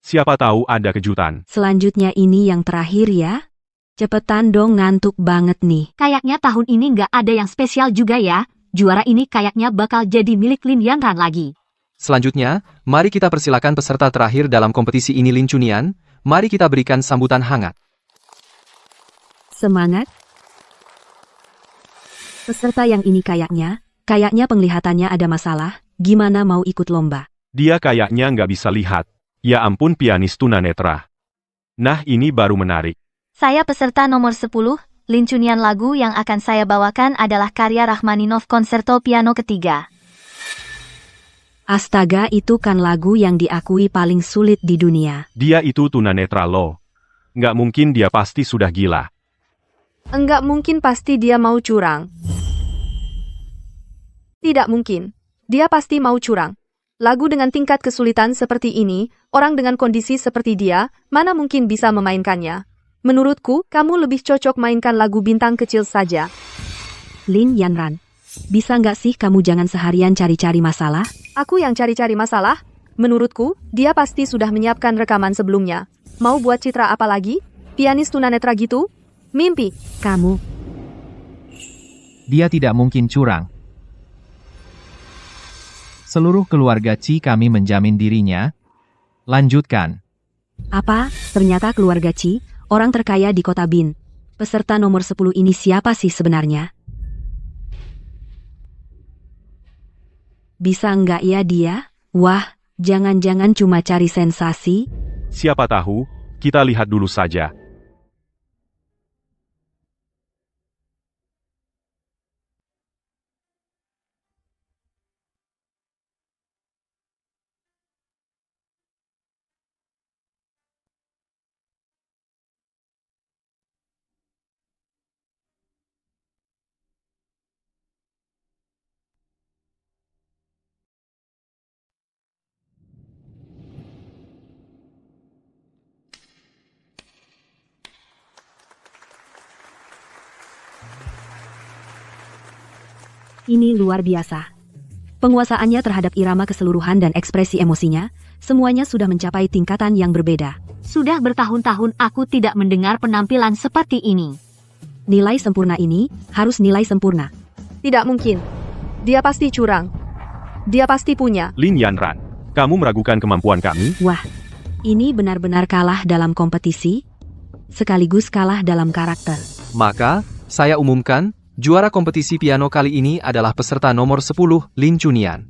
Siapa tahu ada kejutan. Selanjutnya ini yang terakhir ya. Cepetan dong, ngantuk banget nih. Kayaknya tahun ini nggak ada yang spesial juga ya. Juara ini kayaknya bakal jadi milik Lin Yanran lagi. Selanjutnya, mari kita persilakan peserta terakhir dalam kompetisi ini Lin Chunian. Mari kita berikan sambutan hangat. Semangat. Peserta yang ini kayaknya penglihatannya ada masalah. Gimana mau ikut lomba? Dia kayaknya nggak bisa lihat. Ya ampun, pianis tunanetra. Nah, ini baru menarik. Saya peserta nomor 10, Lin Chunian. Lagu yang akan saya bawakan adalah karya Rachmaninov Konserto Piano Ketiga. Astaga, itu kan lagu yang diakui paling sulit di dunia. Dia itu tunanetra loh. Nggak mungkin, dia pasti sudah gila. Enggak mungkin, pasti dia mau curang. Tidak mungkin. Dia pasti mau curang. Lagu dengan tingkat kesulitan seperti ini, orang dengan kondisi seperti dia, mana mungkin bisa memainkannya? Menurutku, kamu lebih cocok mainkan lagu bintang kecil saja. Lin Yanran, bisa nggak sih kamu jangan seharian cari-cari masalah? Aku yang cari-cari masalah? Menurutku, dia pasti sudah menyiapkan rekaman sebelumnya. Mau buat citra apa lagi? Pianis tunanetra gitu? Mimpi. Kamu. Dia tidak mungkin curang. Seluruh keluarga Chi kami menjamin dirinya. Lanjutkan. Apa? Ternyata keluarga Chi, orang terkaya di kota Bin. Peserta nomor 10 ini siapa sih sebenarnya? Bisa nggak ya dia? Wah, jangan-jangan cuma cari sensasi? Siapa tahu, kita lihat dulu saja. Ini luar biasa. Penguasaannya terhadap irama keseluruhan dan ekspresi emosinya, semuanya sudah mencapai tingkatan yang berbeda. Sudah bertahun-tahun aku tidak mendengar penampilan seperti ini. Nilai sempurna ini harus nilai sempurna. Tidak mungkin. Dia pasti curang. Dia pasti punya. Lin Yanran, kamu meragukan kemampuan kami? Wah, ini benar-benar kalah dalam kompetisi, sekaligus kalah dalam karakter. Maka, saya umumkan, juara kompetisi piano kali ini adalah peserta nomor 10, Lin Chunian.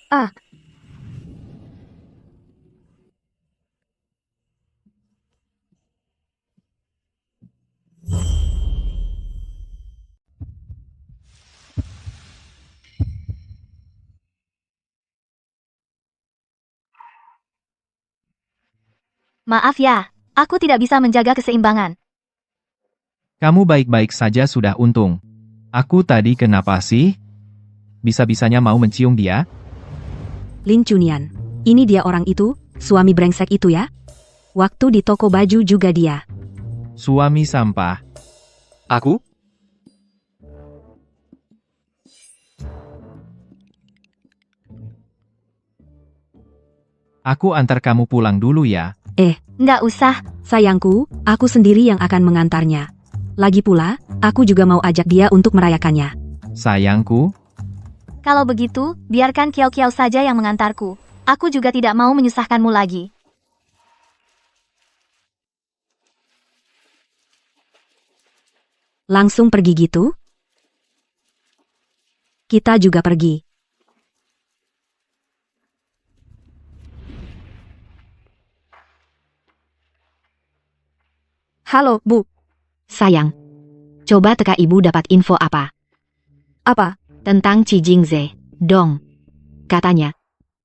Ah. Maaf ya, aku tidak bisa menjaga keseimbangan. Kamu baik-baik saja sudah untung. Aku tadi kenapa sih? Bisa-bisanya mau mencium dia? Lin Chunian, ini dia orang itu, suami brengsek itu ya? Waktu di toko baju juga dia. Suami sampah. Aku? Aku antar kamu pulang dulu ya. Nggak usah. Sayangku, aku sendiri yang akan mengantarnya. Lagi pula, aku juga mau ajak dia untuk merayakannya. Sayangku, Kalau begitu, biarkan Kiao Kiao saja yang mengantarku. Aku juga tidak mau menyusahkanmu lagi. Langsung pergi gitu? Kita juga pergi. Halo, Bu. Sayang, coba teka ibu dapat info apa? Apa? Tentang Qi Jingze, dong. Katanya,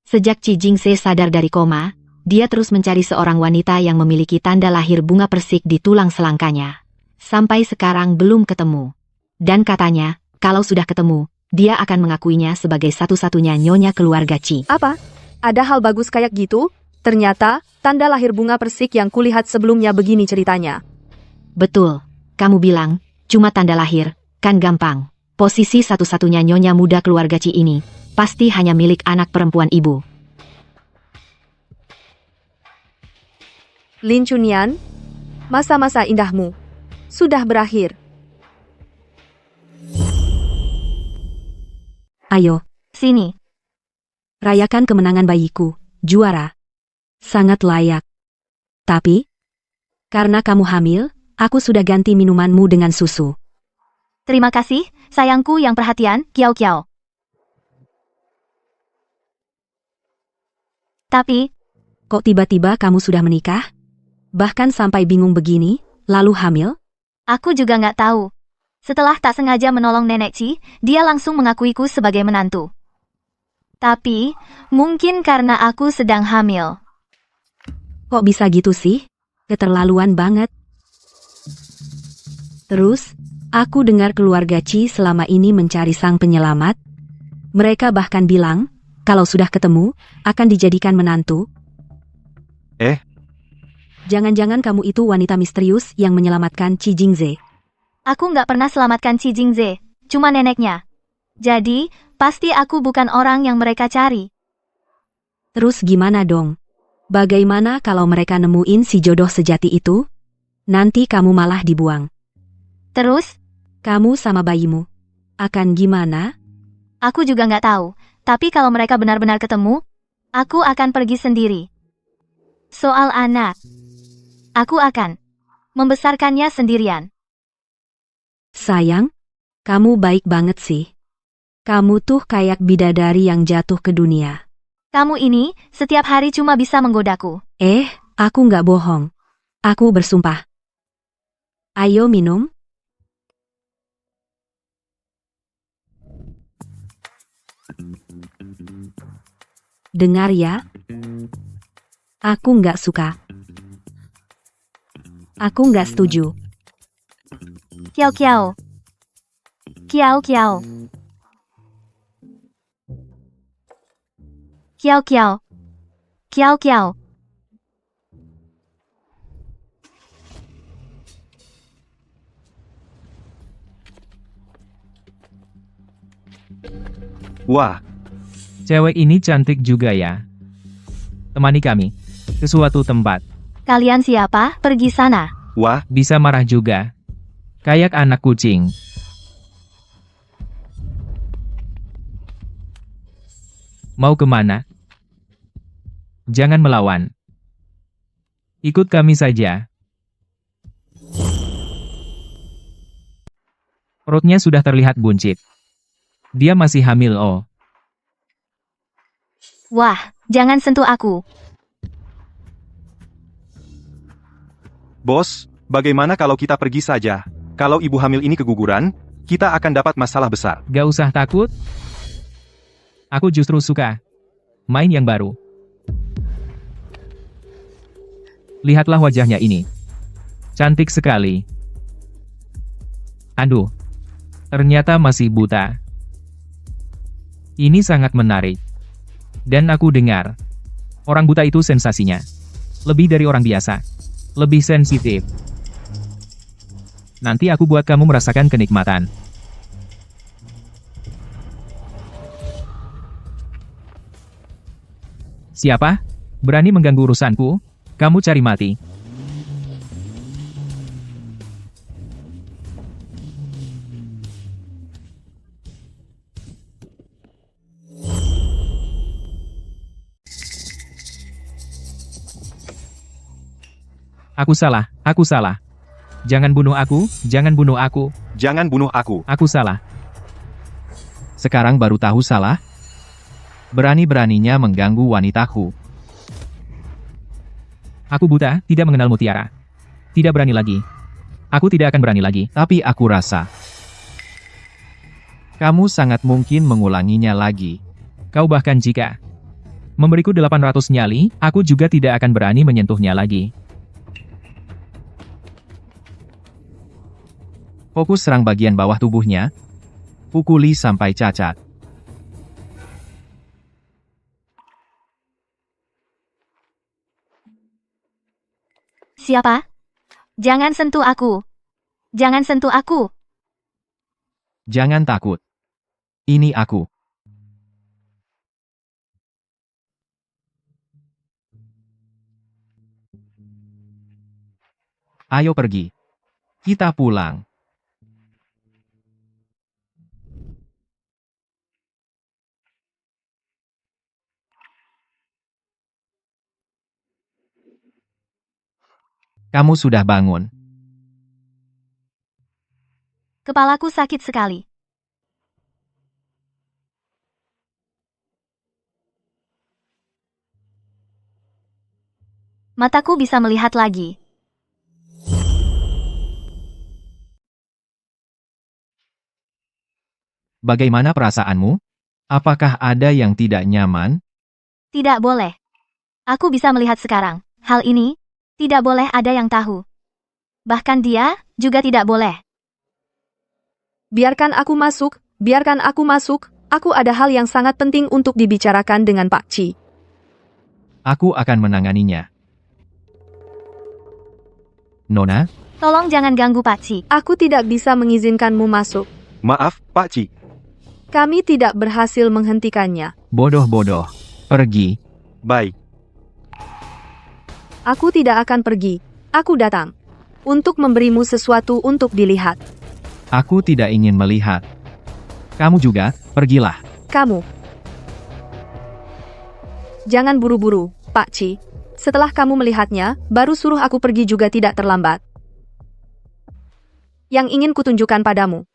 sejak Qi Jingze sadar dari koma, dia terus mencari seorang wanita yang memiliki tanda lahir bunga persik di tulang selangkanya. Sampai sekarang belum ketemu. Dan katanya, kalau sudah ketemu, dia akan mengakuinya sebagai satu-satunya nyonya keluarga Qi. Apa? Ada hal bagus kayak gitu? Ternyata, tanda lahir bunga persik yang kulihat sebelumnya begini ceritanya. Betul, kamu bilang, cuma tanda lahir, kan gampang. Posisi satu-satunya nyonya muda keluarga Qi ini, pasti hanya milik anak perempuan ibu. Lin Chunyan, masa-masa indahmu sudah berakhir. Ayo, Sini. rayakan kemenangan bayiku, juara. Sangat layak. Tapi, karena kamu hamil, aku sudah ganti minumanmu dengan susu. Terima kasih, sayangku yang perhatian, Kiao Kiao. Tapi, Kok tiba-tiba kamu sudah menikah? Bahkan sampai bingung begini, lalu hamil? aku juga nggak tahu. Setelah tak sengaja menolong Nenek Qi, dia langsung mengakuiku sebagai menantu. Tapi, mungkin karena aku sedang hamil. Kok bisa gitu sih? Keterlaluan banget. Terus, aku dengar keluarga Qi selama ini mencari sang penyelamat. Mereka bahkan bilang, kalau sudah ketemu, akan dijadikan menantu. Jangan-jangan kamu itu wanita misterius yang menyelamatkan Qi Jingze. Aku nggak pernah selamatkan Qi Jingze, cuma neneknya. Jadi, pasti aku bukan orang yang mereka cari. Terus gimana dong? Bagaimana kalau mereka nemuin si jodoh sejati itu? Nanti kamu malah dibuang. Terus, Kamu sama bayimu. Akan gimana? aku juga nggak tahu. Tapi kalau mereka benar-benar ketemu, aku akan pergi sendiri. Soal anak, aku akan membesarkannya sendirian. Sayang, kamu baik banget sih. Kamu tuh kayak bidadari yang jatuh ke dunia. Kamu ini setiap hari cuma bisa menggodaku. Aku nggak bohong. Aku bersumpah. Ayo minum. Dengar ya. Aku nggak suka. Aku nggak setuju. Kiao Kiao. Kiao Kiao. Kiao Kiao. Kiao Kiao. Wah, cewek ini cantik juga ya. Temani kami ke suatu tempat. Kalian siapa? Pergi sana. wah, Bisa marah juga. Kayak anak kucing. Mau kemana? Jangan melawan. Ikut kami saja. Perutnya sudah terlihat buncit. Dia masih hamil oh. Wah, jangan sentuh aku. bos, bagaimana kalau kita pergi saja? Kalau ibu hamil ini keguguran, kita akan dapat masalah besar. Gak usah takut. Aku justru suka main yang baru. Lihatlah wajahnya ini. Cantik sekali. Aduh. Ternyata masih buta. Ini sangat menarik. Dan aku dengar, orang buta itu sensasinya lebih dari orang biasa. Lebih sensitif. Nanti aku buat kamu merasakan kenikmatan. Siapa? Berani mengganggu urusanku? Kamu cari mati. Aku salah, aku salah. Jangan bunuh aku, jangan bunuh aku. Jangan bunuh aku. Aku salah. Sekarang baru tahu salah? Berani-beraninya mengganggu wanitaku. Aku buta, tidak mengenal mutiara. Tidak berani lagi. Aku tidak akan berani lagi, tapi aku rasa kamu sangat mungkin mengulanginya lagi. Kau bahkan jika memberiku 800 nyali, aku juga tidak akan berani menyentuhnya lagi. Fokus serang bagian bawah tubuhnya. Pukuli sampai cacat. Siapa? Jangan sentuh aku. Jangan sentuh aku. Jangan takut. Ini aku. Ayo pergi. Kita pulang. Kamu sudah bangun. Kepalaku sakit sekali. Mataku bisa melihat lagi. Bagaimana perasaanmu? Apakah ada yang tidak nyaman? Tidak boleh. Aku bisa melihat sekarang. Hal ini tidak boleh ada yang tahu. Bahkan dia juga tidak boleh. Biarkan aku masuk, biarkan aku masuk. Aku ada hal yang sangat penting untuk dibicarakan dengan Pak Ci. Aku akan menanganinya. Nona, Tolong jangan ganggu Pak Ci. Aku tidak bisa mengizinkanmu masuk. Maaf, Pak Ci. Kami tidak berhasil menghentikannya. bodoh-bodoh. Pergi. Baik. Aku tidak akan pergi. Aku datang untuk memberimu sesuatu untuk dilihat. Aku tidak ingin melihat. Kamu juga, pergilah. Kamu. Jangan buru-buru, Pak Ci. Setelah kamu melihatnya, baru suruh aku pergi juga tidak terlambat. Yang ingin kutunjukkan padamu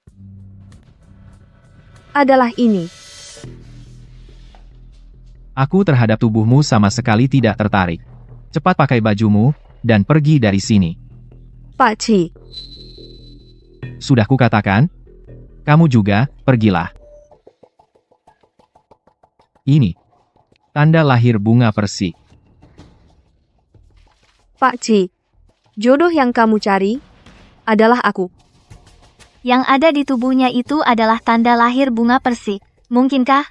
adalah ini. Aku terhadap tubuhmu sama sekali tidak tertarik. Cepat pakai bajumu, dan pergi dari sini. Pak Ci. Sudah kukatakan? Kamu juga, pergilah. Ini. Tanda lahir bunga persik. Pak Ci. Jodoh yang kamu cari adalah aku. Yang ada di tubuhnya itu adalah tanda lahir bunga persik. Mungkinkah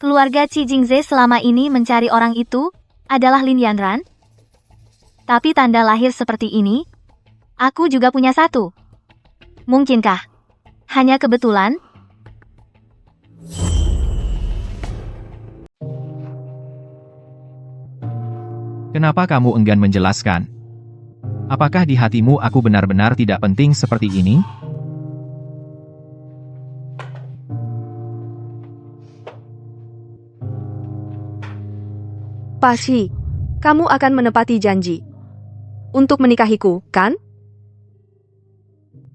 keluarga Qi Jingze selama ini mencari orang itu adalah Lin Yanran? Tapi tanda lahir seperti ini, aku juga punya satu. Mungkinkah hanya kebetulan? Kenapa kamu enggan menjelaskan? Apakah di hatimu aku benar-benar tidak penting seperti ini? Pak Ci, kamu akan menepati janji untuk menikahiku, kan?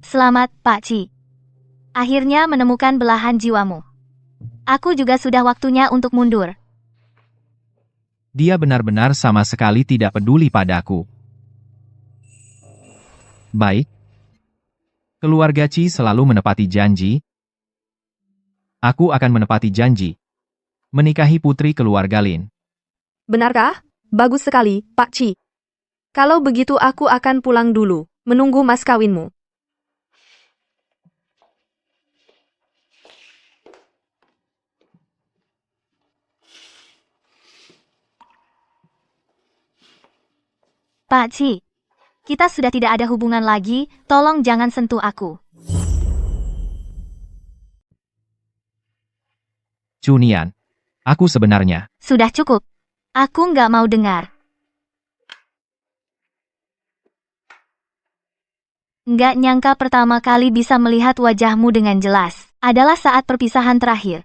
Selamat, Pak Ci. Akhirnya menemukan belahan jiwamu. Aku juga sudah waktunya untuk mundur. Dia benar-benar sama sekali tidak peduli padaku. Baik. Keluarga Qi selalu menepati janji. Aku akan menepati janji. Menikahi putri keluarga Lin. Benarkah? Bagus sekali, Pak Ci. Kalau begitu aku akan pulang dulu, menunggu mas kawinmu. Pak Ci, kita sudah tidak ada hubungan lagi, tolong jangan sentuh aku. Cunian. Aku sebenarnya. Sudah cukup. Aku nggak mau dengar. Nggak nyangka pertama kali bisa melihat wajahmu dengan jelas. Adalah saat perpisahan terakhir.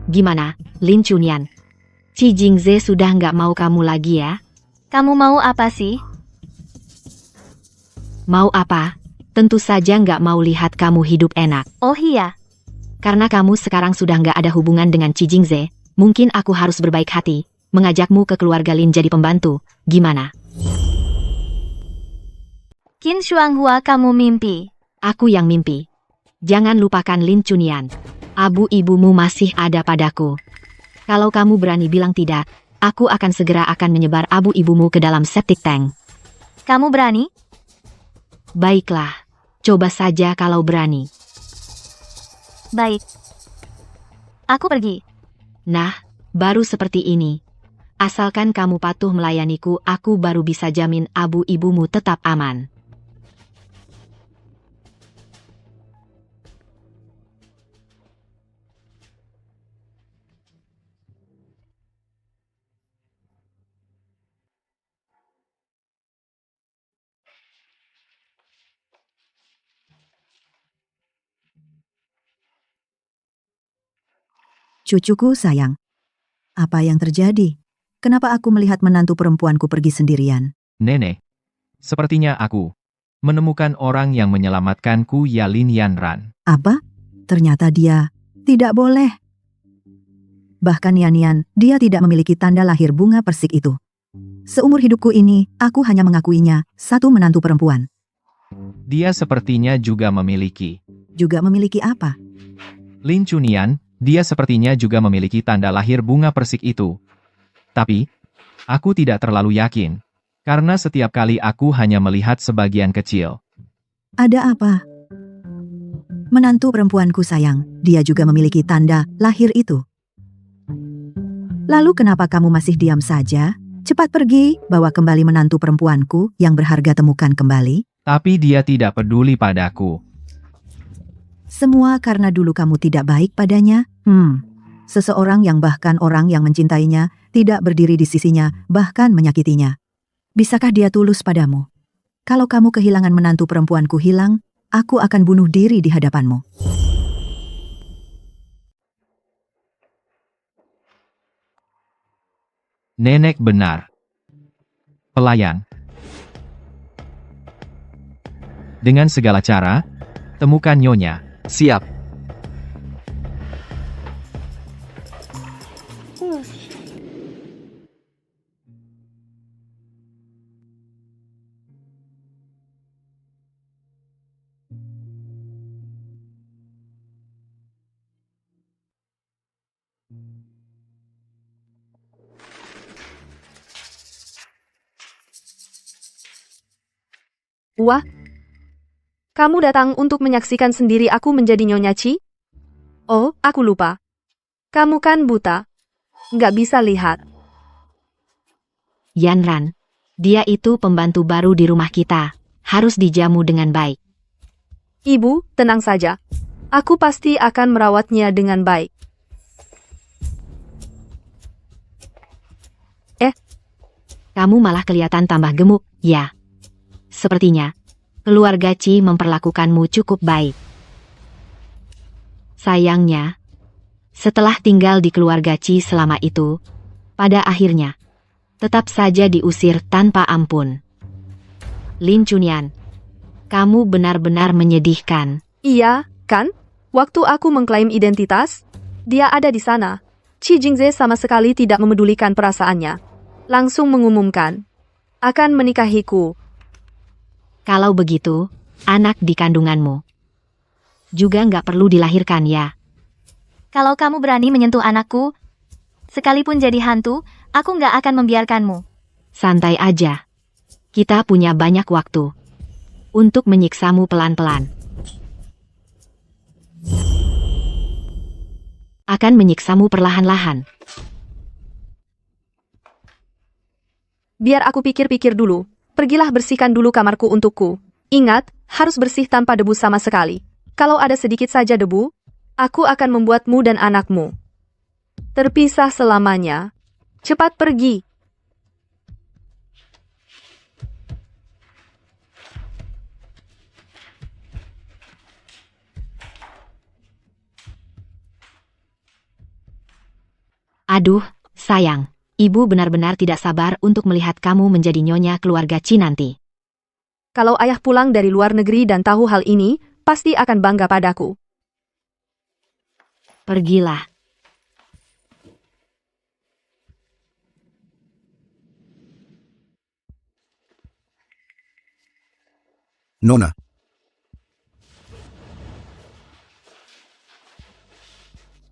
Gimana, Lin Chunyan? Qi Jingze sudah nggak mau kamu lagi ya? Kamu mau apa sih? Mau apa? Tentu saja nggak mau lihat kamu hidup enak. Oh iya, Karena kamu sekarang sudah nggak ada hubungan dengan Qi Jingze, mungkin aku harus berbaik hati, mengajakmu ke keluarga Lin jadi pembantu. Gimana? Qin Shuanghua kamu mimpi. Aku yang mimpi. Jangan lupakan Lin Chunyan. Abu ibumu masih ada padaku. Kalau kamu berani bilang tidak, aku akan segera menyebar abu ibumu ke dalam septic tank. Kamu berani? Baiklah, coba saja kalau berani. Baik. Aku pergi. Nah, baru seperti ini. Asalkan kamu patuh melayaniku, aku baru bisa jamin abu ibumu tetap aman. Cucuku sayang. Apa yang terjadi? Kenapa aku melihat menantu perempuanku pergi sendirian? Nenek. Sepertinya aku menemukan orang yang menyelamatkanku, Yalin Yanran. Apa? Ternyata dia tidak boleh. Bahkan Yan, dia tidak memiliki tanda lahir bunga persik itu. Seumur hidupku ini, aku hanya mengakuinya, satu menantu perempuan. Dia sepertinya juga memiliki. Juga memiliki apa? Lin Chunyan, dia sepertinya juga memiliki tanda lahir bunga persik itu. Tapi, aku tidak terlalu yakin. Karena setiap kali aku hanya melihat sebagian kecil. Ada apa? Menantu perempuanku sayang, dia juga memiliki tanda lahir itu. Lalu kenapa kamu masih diam saja? Cepat pergi, bawa kembali menantu perempuanku yang berharga, temukan kembali. Tapi dia tidak peduli padaku. Semua karena dulu kamu tidak baik padanya. Seseorang yang bahkan orang yang mencintainya tidak berdiri di sisinya, bahkan menyakitinya. Bisakah dia tulus padamu? Kalau kamu kehilangan menantu perempuanku hilang, aku akan bunuh diri di hadapanmu. Nenek benar. Pelayan. Dengan segala cara, temukan Nyonya. Siap. Wah, kamu datang untuk menyaksikan sendiri aku menjadi Nyonya Qi? Oh, aku lupa. Kamu kan buta. Nggak bisa lihat. Yanran, dia itu pembantu baru di rumah kita. Harus dijamu dengan baik. Ibu, tenang saja. Aku pasti akan merawatnya dengan baik. Kamu malah kelihatan tambah gemuk, ya. Sepertinya, keluarga Qi memperlakukanmu cukup baik. Sayangnya, setelah tinggal di keluarga Qi selama itu, pada akhirnya, tetap saja diusir tanpa ampun. Lin Chunyan, kamu benar-benar menyedihkan. Iya, kan? Waktu aku mengklaim identitas, dia ada di sana. Qi Jingze sama sekali tidak memedulikan perasaannya. Langsung mengumumkan, akan menikahiku. Kalau begitu, anak di kandunganmu juga nggak perlu dilahirkan ya. Kalau kamu berani menyentuh anakku, sekalipun jadi hantu, aku nggak akan membiarkanmu. Santai aja. Kita punya banyak waktu untuk menyiksamu pelan-pelan. Akan menyiksamu perlahan-lahan. Biar aku pikir-pikir dulu. Pergilah bersihkan dulu kamarku untukku. Ingat, harus bersih tanpa debu sama sekali. Kalau ada sedikit saja debu, aku akan membuatmu dan anakmu terpisah selamanya. Cepat pergi. Aduh, sayang. Ibu benar-benar tidak sabar untuk melihat kamu menjadi nyonya keluarga Qi nanti. Kalau ayah pulang dari luar negeri dan tahu hal ini, pasti akan bangga padaku. Pergilah. Nona,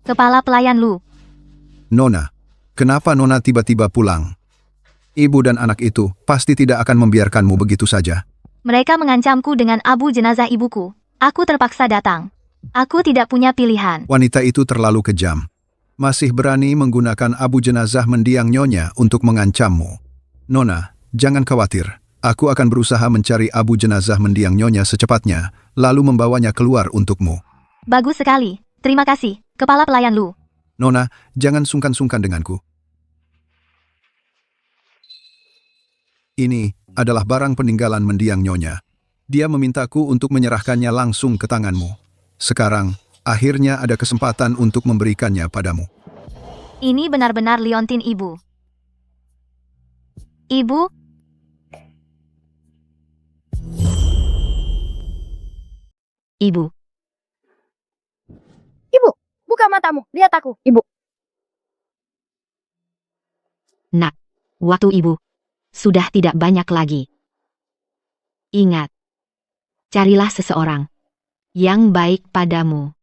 Kepala pelayan Lu. Nona, kenapa Nona tiba-tiba pulang? Ibu dan anak itu pasti tidak akan membiarkanmu begitu saja. Mereka mengancamku dengan abu jenazah ibuku. Aku terpaksa datang. Aku tidak punya pilihan. Wanita itu terlalu kejam. Masih berani menggunakan abu jenazah mendiang nyonya untuk mengancammu. Nona, jangan khawatir. Aku akan berusaha mencari abu jenazah mendiang nyonya secepatnya, lalu membawanya keluar untukmu. Bagus sekali. Terima kasih, kepala pelayan Lu. Nona, jangan sungkan-sungkan denganku. Ini adalah barang peninggalan mendiang nyonya. Dia memintaku untuk menyerahkannya langsung ke tanganmu. Sekarang, akhirnya ada kesempatan untuk memberikannya padamu. Ini benar-benar liontin ibu. Ibu? Ibu. Ibu, buka matamu. Lihat aku, Ibu. Nak, waktu ibu sudah tidak banyak lagi. Ingat, carilah seseorang yang baik padamu.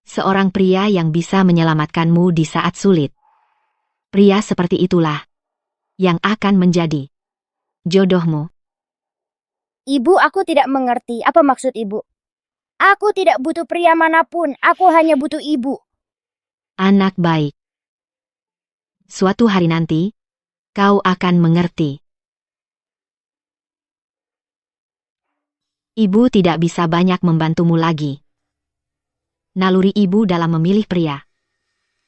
Seorang pria yang bisa menyelamatkanmu di saat sulit. Pria seperti itulah yang akan menjadi jodohmu. Ibu, aku tidak mengerti apa maksud Ibu. Aku tidak butuh pria manapun. Aku hanya butuh ibu. Anak baik. Suatu hari nanti, kau akan mengerti. Ibu tidak bisa banyak membantumu lagi. Naluri ibu dalam memilih pria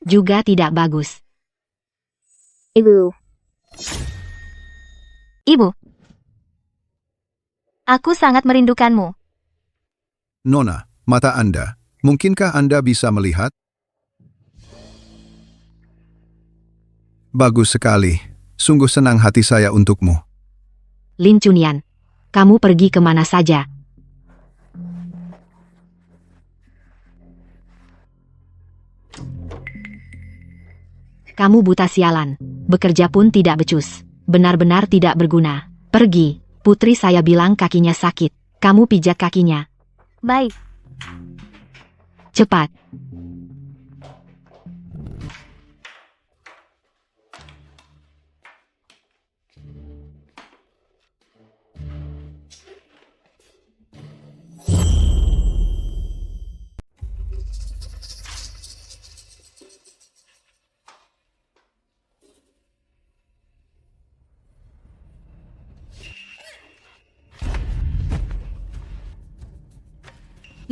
juga tidak bagus. Ibu. Ibu. Aku sangat merindukanmu. Nona, mata Anda, mungkinkah Anda bisa melihat? Bagus sekali. Sungguh senang hati saya untukmu. Lin Chunyan, kamu pergi kemana saja? Kamu buta sialan, bekerja pun tidak becus, benar-benar tidak berguna. Pergi, putri saya bilang kakinya sakit, kamu pijat kakinya. Baik. Cepat.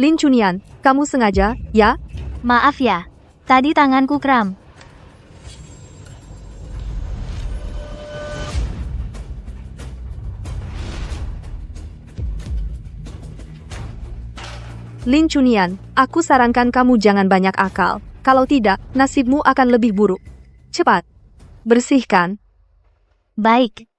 Lin Chunyan, kamu sengaja, ya? Maaf ya. Tadi tanganku kram. Lin Chunyan, aku sarankan kamu jangan banyak akal. Kalau tidak, nasibmu akan lebih buruk. Cepat. Bersihkan. Baik.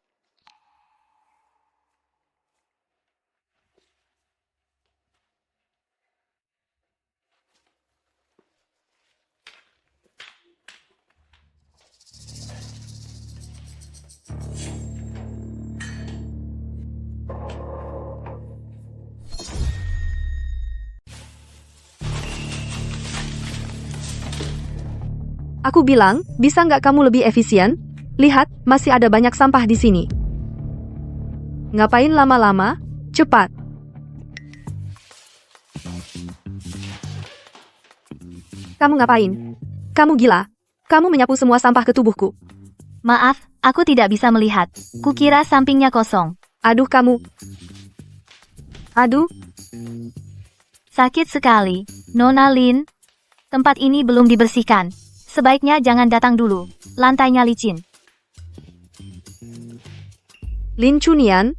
Aku bilang, bisa nggak kamu lebih efisien? Lihat, masih ada banyak sampah di sini. Ngapain lama-lama? Cepat. Kamu ngapain? Kamu gila? Kamu menyapu semua sampah ke tubuhku. Maaf, aku tidak bisa melihat. Kukira sampingnya kosong. Aduh kamu. Aduh. Sakit sekali. Nona Lin. Tempat ini belum dibersihkan. Sebaiknya jangan datang dulu. Lantainya licin. Lin Chunyan.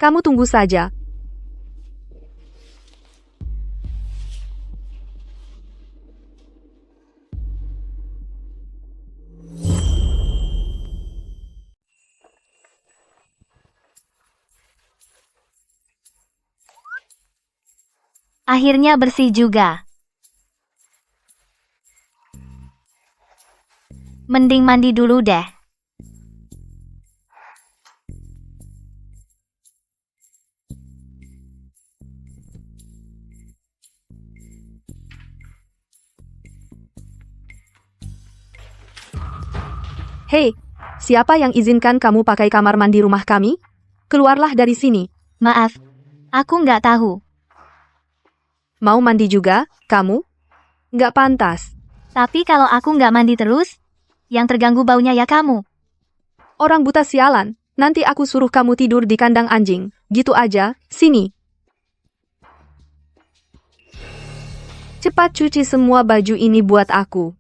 Kamu tunggu saja. Akhirnya bersih juga. Mending mandi dulu deh. Hei, siapa yang izinkan kamu pakai kamar mandi rumah kami? Keluarlah dari sini. Maaf, aku nggak tahu. Mau mandi juga, kamu? Nggak pantas. Tapi kalau aku nggak mandi terus, yang terganggu baunya ya kamu. Orang buta sialan, nanti aku suruh kamu tidur di kandang anjing. Gitu aja, sini. Cepat cuci semua baju ini buat aku.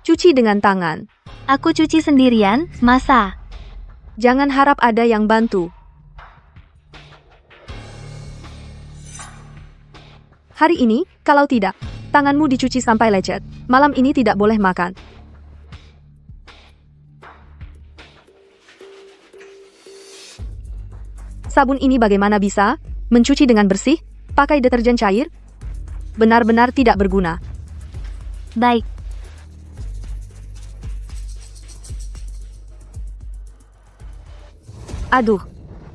Cuci dengan tangan. Aku cuci sendirian, masa? Jangan harap ada yang bantu. Hari ini, kalau tidak, tanganmu dicuci sampai lecet. Malam ini tidak boleh makan. Sabun ini bagaimana bisa? Mencuci dengan bersih? Pakai deterjen cair? Benar-benar tidak berguna. Baik. Aduh,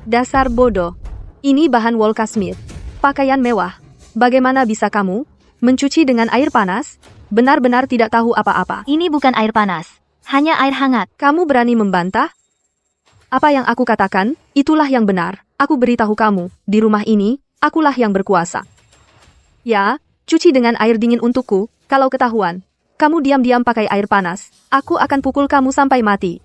dasar bodoh. Ini bahan wol kashmir. Pakaian mewah. Bagaimana bisa kamu mencuci dengan air panas? Benar-benar tidak tahu apa-apa. Ini bukan air panas, hanya air hangat. Kamu berani membantah? Apa yang aku katakan, itulah yang benar. Aku beritahu kamu, di rumah ini, akulah yang berkuasa. Ya, cuci dengan air dingin untukku, kalau ketahuan. Kamu diam-diam pakai air panas, aku akan pukul kamu sampai mati.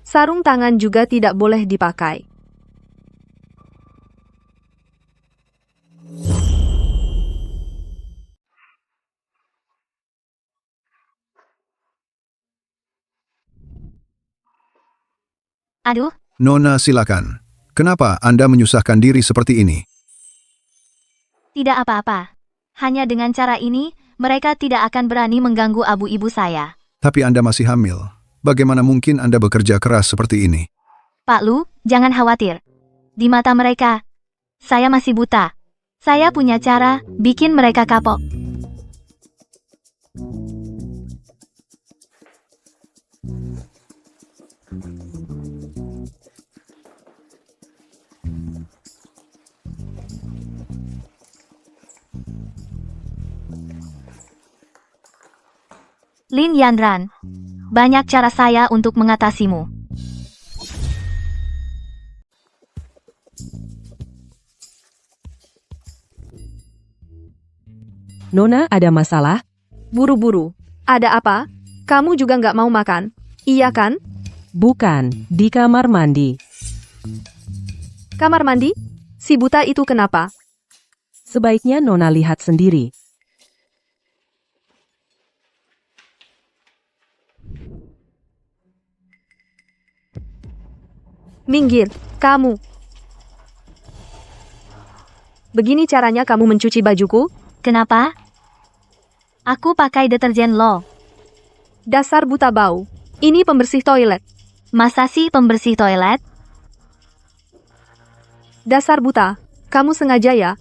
Sarung tangan juga tidak boleh dipakai. Aduh, Nona silakan. Kenapa Anda menyusahkan diri seperti ini? tidak apa-apa. Hanya dengan cara ini, mereka tidak akan berani mengganggu abu ibu saya. Tapi Anda masih hamil. Bagaimana mungkin Anda bekerja keras seperti ini? Pak Lu, jangan khawatir. Di mata mereka, saya masih buta. Saya punya cara bikin mereka kapok. Lin Yanran, banyak cara saya untuk mengatasimu. Nona, ada masalah? Buru-buru. Ada apa? Kamu juga nggak mau makan? Iya kan? Bukan, di kamar mandi. Kamar mandi? Si buta itu kenapa? Sebaiknya Nona lihat sendiri. Minggir, kamu. Begini caranya kamu mencuci bajuku? Kenapa? Aku pakai deterjen lo. Dasar buta bau. Ini pembersih toilet. Masa sih pembersih toilet? Dasar buta. Kamu sengaja ya?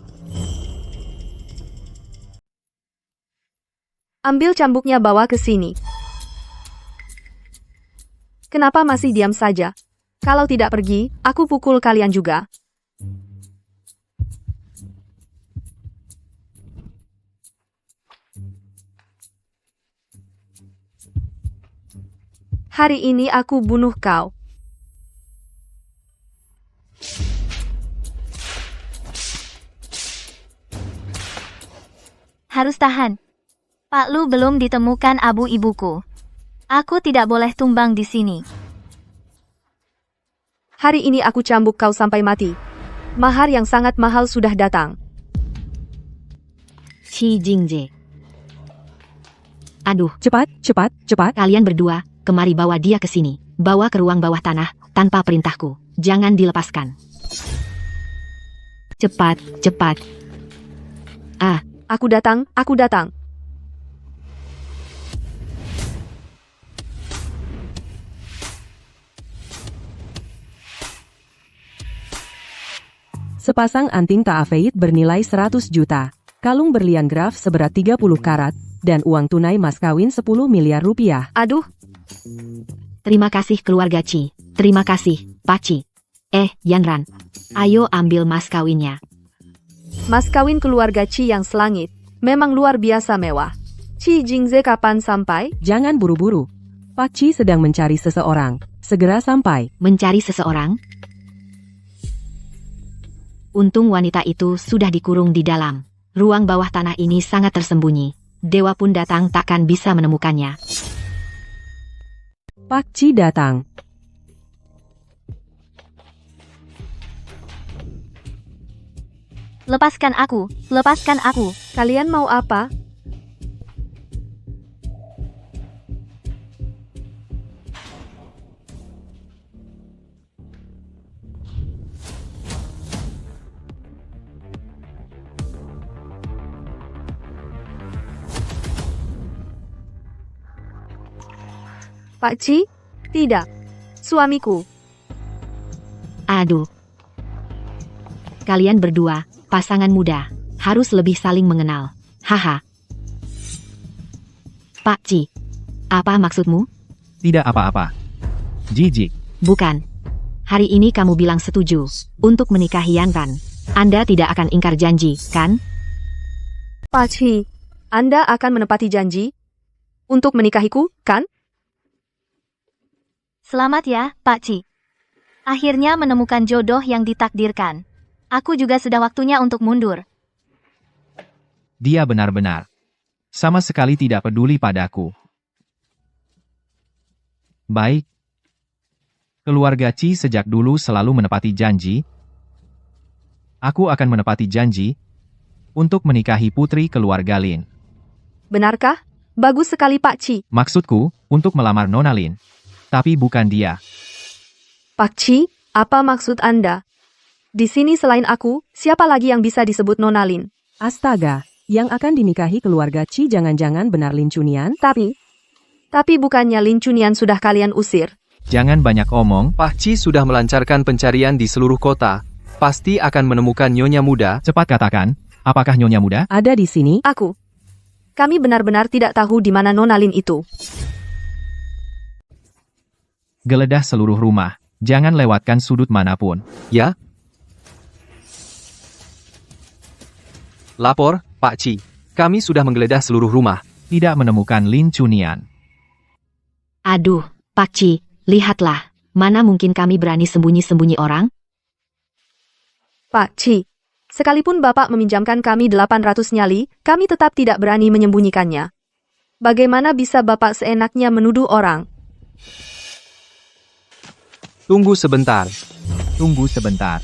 Ambil cambuknya bawa ke sini. Kenapa masih diam saja? Kalau tidak pergi, aku pukul kalian juga. Hari ini aku bunuh kau. Harus tahan. Pak Lu belum ditemukan abu ibuku. Aku tidak boleh tumbang di sini. Hari ini aku cambuk kau sampai mati. Mahar yang sangat mahal sudah datang. Qi Jingje. Aduh, Cepat, cepat, cepat. kalian berdua, kemari bawa dia ke sini. Bawa ke ruang bawah tanah, tanpa perintahku. Jangan dilepaskan. Cepat, cepat. Aku datang, aku datang. Sepasang anting taafeit bernilai 100 juta, kalung berlian graf seberat 30 karat, dan uang tunai mas kawin 10 miliar rupiah. Aduh, Terima kasih keluarga Chi. Terima kasih, Pak Chi. Yanran. Ayo ambil mas kawinnya. mas kawin keluarga Chi yang selangit. Memang luar biasa mewah. Chi Jingze kapan sampai? Jangan buru-buru. Pak Chi sedang mencari seseorang. Segera sampai. Mencari seseorang? Untung wanita itu sudah dikurung di dalam. Ruang bawah tanah ini sangat tersembunyi. Dewa pun datang takkan bisa menemukannya. Pak Chi datang. Lepaskan aku, lepaskan aku. Kalian mau apa? Pak Chi? Tidak. Suamiku. Aduh. Kalian berdua, pasangan muda, harus lebih saling mengenal. Haha. Pak Chi, apa maksudmu? Tidak apa-apa. Jijik. Bukan. Hari ini kamu bilang setuju untuk menikahi Yanran. Anda tidak akan ingkar janji, kan? Pak Chi, Anda akan menepati janji? Untuk menikahiku, kan? Selamat ya, Pak Chi. Akhirnya menemukan jodoh yang ditakdirkan. Aku juga sudah waktunya untuk mundur. Dia benar-benar sama sekali tidak peduli padaku. Baik. Keluarga Chi sejak dulu selalu menepati janji. Aku akan menepati janji untuk menikahi putri keluarga Lin. Benarkah? Bagus sekali Pak Chi. Maksudku, untuk melamar Nona Lin. Tapi bukan dia. Pak Chi, apa maksud Anda? Di sini selain aku, siapa lagi yang bisa disebut Nona Lin? Astaga, yang akan dinikahi keluarga Chi jangan-jangan benar Lin Chunian? Tapi bukannya Lin Chunian sudah kalian usir? Jangan banyak omong. Pak Chi sudah melancarkan pencarian di seluruh kota. Pasti akan menemukan nyonya muda. Cepat katakan, apakah nyonya muda? Ada di sini? Aku. Kami benar-benar tidak tahu di mana Nona Lin itu. Geledah seluruh rumah. Jangan lewatkan sudut manapun. Ya? Lapor, Pak Chi. Kami sudah menggeledah seluruh rumah. Tidak menemukan Lin Chunian. Aduh, Pak Chi, lihatlah. Mana mungkin kami berani sembunyi-sembunyi orang? Pak Chi, sekalipun Bapak meminjamkan kami 800 nyali, kami tetap tidak berani menyembunyikannya. Bagaimana bisa Bapak seenaknya menuduh orang? Tunggu sebentar. Tunggu sebentar.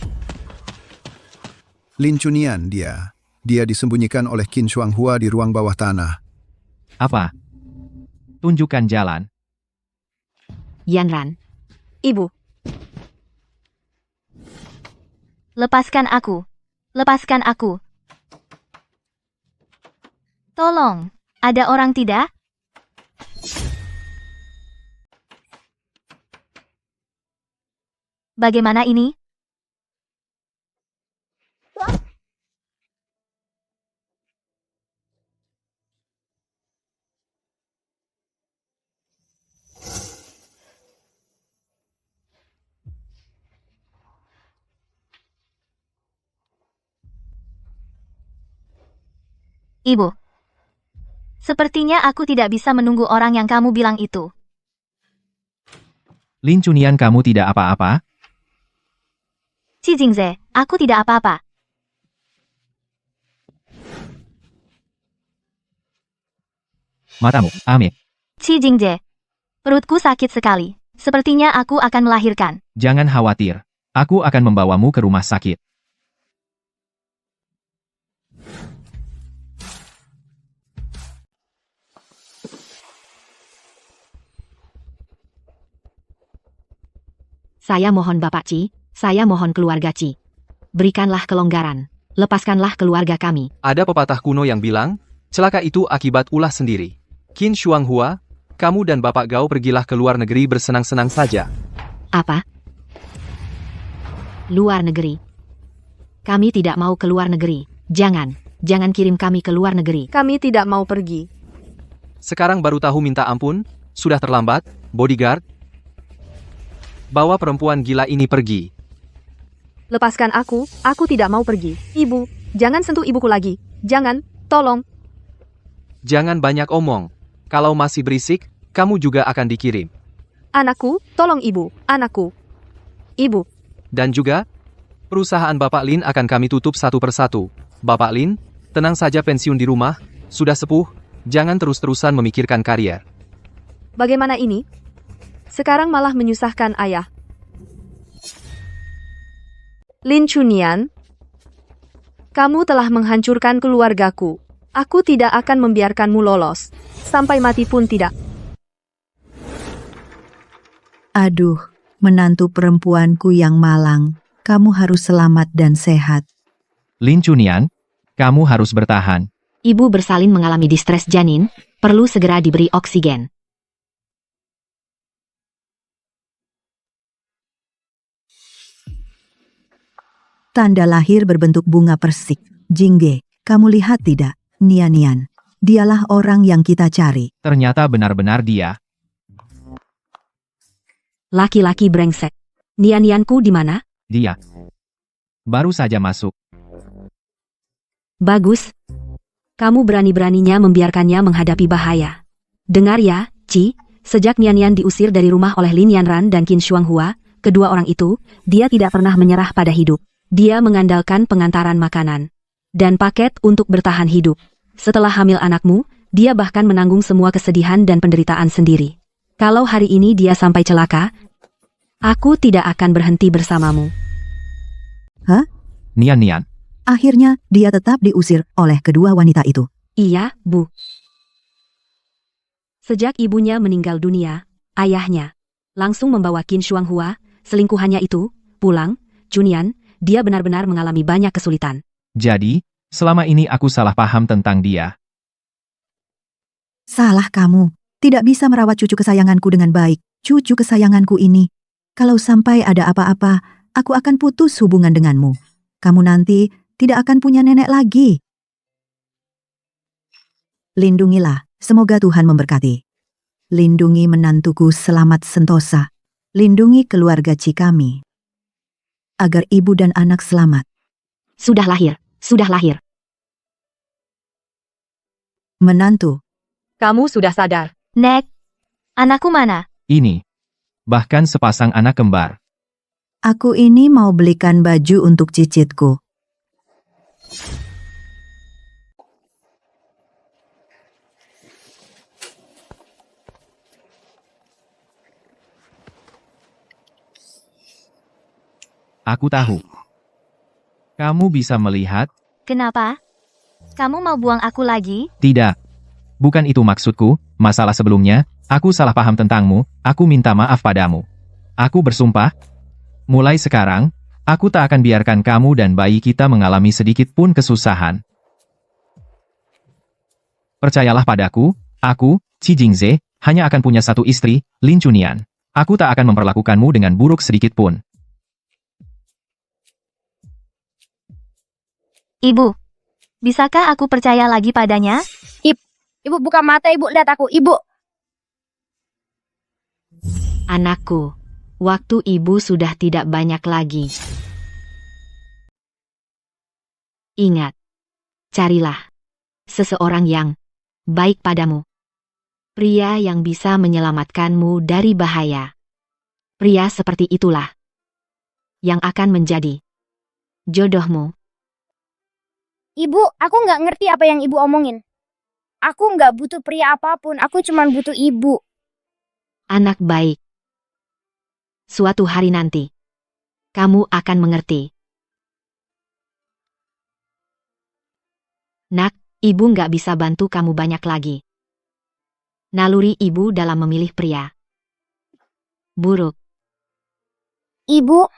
Lin Chunian dia. Dia disembunyikan oleh Qin Shuanghua di ruang bawah tanah. Apa? Tunjukkan jalan. Yanran. Ibu. Lepaskan aku. Lepaskan aku. Tolong, ada orang tidak? Bagaimana ini? Ibu. Sepertinya aku tidak bisa menunggu orang yang kamu bilang itu. Lin Chunian, kamu tidak apa-apa? Qi Jingze, aku tidak apa-apa. Matamu, Amit. Qi Jingze, perutku sakit sekali. Sepertinya aku akan melahirkan. Jangan khawatir. Aku akan membawamu ke rumah sakit. Saya mohon Bapak Chi, saya mohon keluarga Chi. Berikanlah kelonggaran, lepaskanlah keluarga kami. Ada pepatah kuno yang bilang, celaka itu akibat ulah sendiri. Qin Shuanghua, kamu dan Bapak Gao pergilah ke luar negeri bersenang-senang saja. Apa? Luar negeri. Kami tidak mau ke luar negeri. Jangan kirim kami ke luar negeri. Kami tidak mau pergi. Sekarang baru tahu minta ampun, sudah terlambat, bodyguard. Bawa perempuan gila ini pergi. Lepaskan aku tidak mau pergi. Ibu, jangan sentuh ibuku lagi. Jangan, tolong. Jangan banyak omong. Kalau masih berisik, kamu juga akan dikirim. Anakku, tolong ibu, anakku. Ibu, Dan juga, perusahaan Bapak Lin akan kami tutup satu persatu. Bapak Lin, tenang saja pensiun di rumah, sudah sepuh, jangan terus-terusan memikirkan karier. bagaimana ini? Sekarang malah menyusahkan ayah. Lin Chunian, kamu telah menghancurkan keluargaku. Aku tidak akan membiarkanmu lolos. Sampai mati pun tidak. Aduh, menantu perempuanku yang malang. Kamu harus selamat dan sehat. Lin Chunian, kamu harus bertahan. Ibu bersalin mengalami distres janin, perlu segera diberi oksigen. Tanda lahir berbentuk bunga persik. Jingge, kamu lihat tidak? Nian, dialah orang yang kita cari. Ternyata benar-benar dia. Laki-laki brengsek. Nian-nianku di mana? Dia. Baru saja masuk. Bagus. Kamu berani-beraninya membiarkannya menghadapi bahaya. Dengar ya, Ci, sejak Nian-nian diusir dari rumah oleh Lin Yanran dan Qin Shuanghua, kedua orang itu, dia tidak pernah menyerah pada hidup. Dia mengandalkan pengantaran makanan dan paket untuk bertahan hidup. Setelah hamil anakmu, dia bahkan menanggung semua kesedihan dan penderitaan sendiri. Kalau hari ini dia sampai celaka, aku tidak akan berhenti bersamamu. Hah? Nian. Akhirnya, dia tetap diusir oleh kedua wanita itu. Iya, Bu. Sejak ibunya meninggal dunia, ayahnya langsung membawa Qin Shuanghua, selingkuhannya itu, pulang. Chunian, dia benar-benar mengalami banyak kesulitan. Jadi, selama ini aku salah paham tentang dia. Salah kamu. Tidak bisa merawat cucu kesayanganku dengan baik. Cucu kesayanganku ini. Kalau sampai ada apa-apa, aku akan putus hubungan denganmu. Kamu nanti tidak akan punya nenek lagi. Lindungilah, semoga Tuhan memberkati. Lindungi menantuku selamat sentosa. Lindungi keluarga Ci kami. Agar ibu dan anak selamat. Sudah lahir. Menantu. Kamu sudah sadar. Nek, anakku mana? Ini. Bahkan sepasang anak kembar. Aku ini mau belikan baju untuk cicitku. Aku tahu. Kamu bisa melihat? Kenapa? Kamu mau buang aku lagi? Tidak. Bukan itu maksudku, masalah sebelumnya, aku salah paham tentangmu, aku minta maaf padamu. Aku bersumpah, mulai sekarang, aku tak akan biarkan kamu dan bayi kita mengalami sedikit pun kesusahan. Percayalah padaku, aku, Qi Jingze, hanya akan punya satu istri, Lin Chunian. Aku tak akan memperlakukanmu dengan buruk sedikit pun. Ibu, bisakah aku percaya lagi padanya? Ibu buka mata, ibu lihat aku, ibu. Anakku, waktu ibu sudah tidak banyak lagi. Ingat, carilah seseorang yang baik padamu. Pria yang bisa menyelamatkanmu dari bahaya. Pria seperti itulah yang akan menjadi jodohmu. Ibu, aku nggak ngerti apa yang ibu omongin. Aku nggak butuh pria apapun, aku cuma butuh ibu. Anak baik. Suatu hari nanti, kamu akan mengerti. Nak, ibu nggak bisa bantu kamu banyak lagi. Naluri ibu dalam memilih pria buruk. Ibu.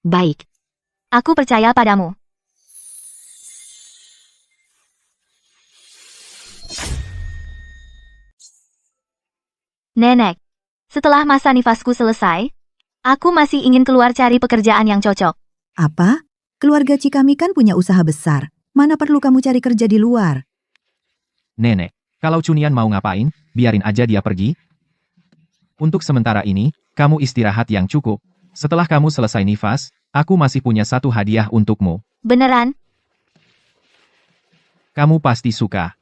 Baik. Aku percaya padamu. Nenek, Setelah masa nifasku selesai, aku masih ingin keluar cari pekerjaan yang cocok. Apa? Keluarga Ci kami kan punya usaha besar. Mana perlu kamu cari kerja di luar? Nenek, kalau Cunian mau ngapain, biarin aja dia pergi. Untuk sementara ini, kamu istirahat yang cukup. Setelah kamu selesai nifas, aku masih punya satu hadiah untukmu. Beneran? Kamu pasti suka.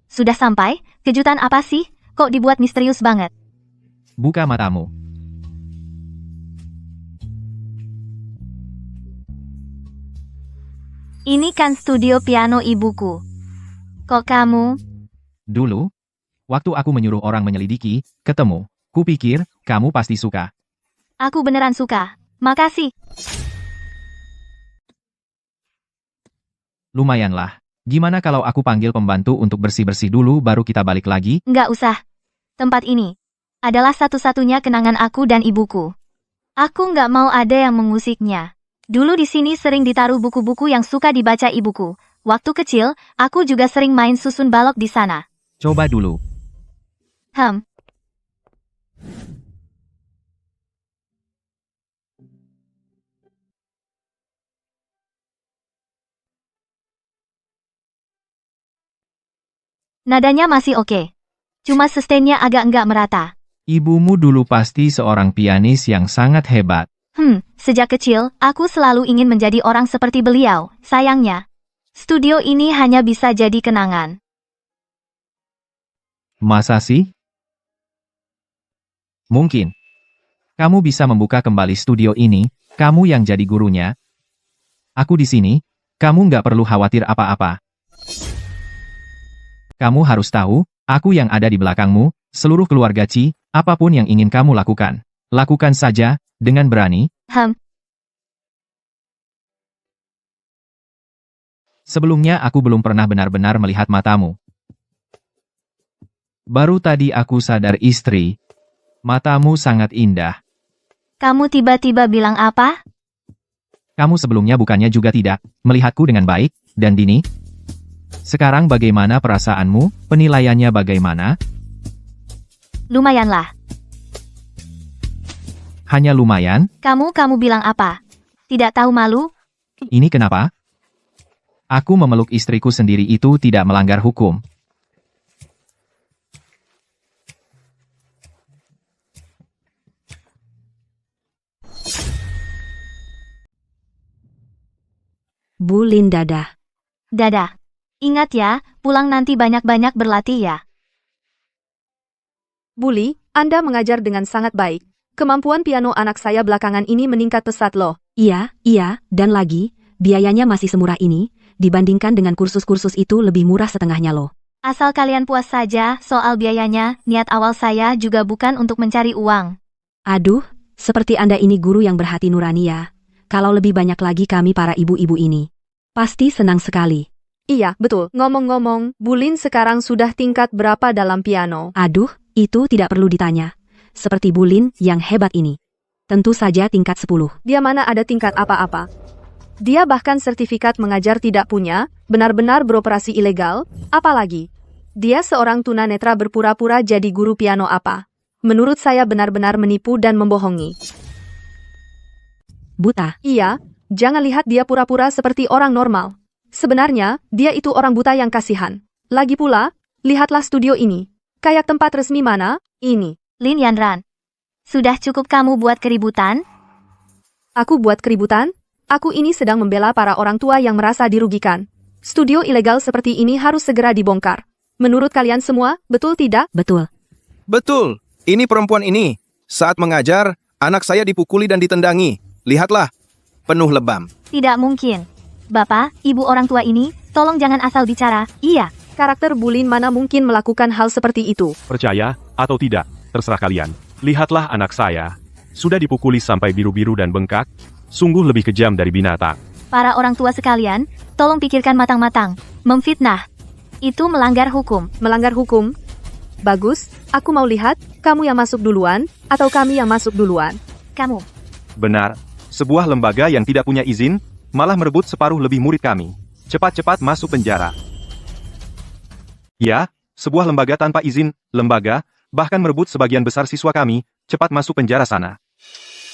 Sudah sampai? Kejutan apa sih? Kok dibuat misterius banget? Buka matamu. Ini kan studio piano ibuku. Kok kamu? Dulu, waktu aku menyuruh orang menyelidiki, ketemu. Kupikir, kamu pasti suka. Aku beneran suka. Makasih. Lumayanlah. Gimana kalau aku panggil pembantu untuk bersih-bersih dulu baru kita balik lagi? Nggak usah. Tempat ini adalah satu-satunya kenangan aku dan ibuku. Aku nggak mau ada yang mengusiknya. Dulu di sini sering ditaruh buku-buku yang suka dibaca ibuku. Waktu kecil, aku juga sering main susun balok di sana. Coba dulu. Nadanya masih oke. Cuma sustainnya agak nggak merata. Ibumu dulu pasti seorang pianis yang sangat hebat. Sejak kecil, aku selalu ingin menjadi orang seperti beliau. Sayangnya, studio ini hanya bisa jadi kenangan. Masa sih? Mungkin. Kamu bisa membuka kembali studio ini, kamu yang jadi gurunya. Aku di sini, kamu nggak perlu khawatir apa-apa. Kamu harus tahu, aku yang ada di belakangmu, seluruh keluarga Ci, apapun yang ingin kamu lakukan. Lakukan saja, dengan berani. Sebelumnya aku belum pernah benar-benar melihat matamu. Baru tadi aku sadar istri. Matamu sangat indah. Kamu tiba-tiba bilang apa? Kamu sebelumnya bukannya juga tidak melihatku dengan baik, dan Dini? Sekarang bagaimana perasaanmu? Penilaiannya bagaimana? Lumayanlah. Hanya lumayan? Kamu bilang apa? Tidak tahu malu? Ini kenapa? Aku memeluk istriku sendiri itu tidak melanggar hukum. Bulin Dada. Dada. Ingat ya, pulang nanti banyak-banyak berlatih ya. Bully, Anda mengajar dengan sangat baik. Kemampuan piano anak saya belakangan ini meningkat pesat loh. Iya, dan lagi, biayanya masih semurah ini, dibandingkan dengan kursus-kursus itu lebih murah setengahnya loh. Asal kalian puas saja soal biayanya, niat awal saya juga bukan untuk mencari uang. Aduh, seperti Anda ini guru yang berhati nurani ya. Kalau lebih banyak lagi kami para ibu-ibu ini. Pasti senang sekali. Iya, betul. Ngomong-ngomong, Bulin sekarang sudah tingkat berapa dalam piano? Aduh, itu tidak perlu ditanya. Seperti Bulin yang hebat ini. Tentu saja tingkat 10. Dia mana ada tingkat apa-apa. Dia bahkan sertifikat mengajar tidak punya, benar-benar beroperasi ilegal, apalagi. Dia seorang tunanetra berpura-pura jadi guru piano apa. Menurut saya benar-benar menipu dan membohongi. Buta? Iya, jangan lihat dia pura-pura seperti orang normal. Sebenarnya, dia itu orang buta yang kasihan. Lagi pula, lihatlah studio ini. Kayak tempat resmi mana? Ini. Lin Yanran. Sudah cukup kamu buat keributan? Aku buat keributan? Aku ini sedang membela para orang tua yang merasa dirugikan. Studio ilegal seperti ini harus segera dibongkar. Menurut kalian semua, betul tidak? Betul. Betul. Ini perempuan ini. Saat mengajar, anak saya dipukuli dan ditendangi. Lihatlah. Penuh lebam. Tidak mungkin. Bapak, ibu orang tua ini, tolong jangan asal bicara. Iya. Karakter Bulin mana mungkin melakukan hal seperti itu? Percaya atau tidak, terserah kalian. Lihatlah anak saya. Sudah dipukuli sampai biru-biru dan bengkak. Sungguh lebih kejam dari binatang. Para orang tua sekalian, tolong pikirkan matang-matang. Memfitnah. Itu melanggar hukum. Melanggar hukum? Bagus, aku mau lihat, kamu yang masuk duluan, atau kami yang masuk duluan? Kamu. Benar. Sebuah lembaga yang tidak punya izin, malah merebut separuh lebih murid kami. Cepat-cepat masuk penjara. Ya, sebuah lembaga tanpa izin, lembaga, bahkan merebut sebagian besar siswa kami, cepat masuk penjara sana.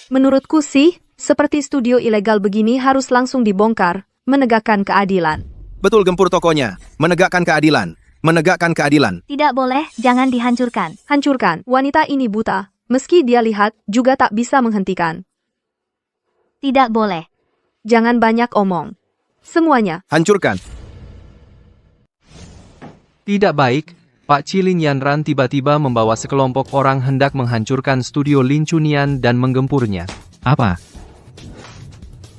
Menurutku sih, seperti studio ilegal begini harus langsung dibongkar, menegakkan keadilan. Betul gempur tokonya. Menegakkan keadilan. Menegakkan keadilan. Tidak boleh, jangan dihancurkan. Hancurkan, wanita ini buta. Meski dia lihat, juga tak bisa menghentikan. Tidak boleh. Jangan banyak omong. Semuanya. Hancurkan. Tidak baik, Pak Chi Lin Yanran tiba-tiba membawa sekelompok orang hendak menghancurkan studio Lin Chunian dan menggempurnya. Apa?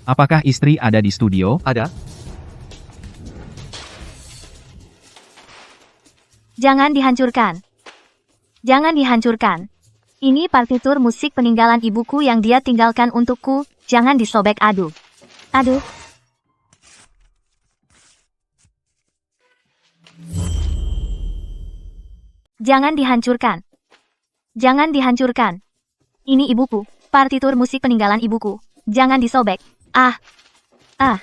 Apakah istri ada di studio? Ada? Jangan dihancurkan. Jangan dihancurkan. Ini partitur musik peninggalan ibuku yang dia tinggalkan untukku, jangan disobek aduh. Aduh. Jangan dihancurkan. Jangan dihancurkan. Ini ibuku, partitur musik peninggalan ibuku. Jangan disobek. Ah. Ah.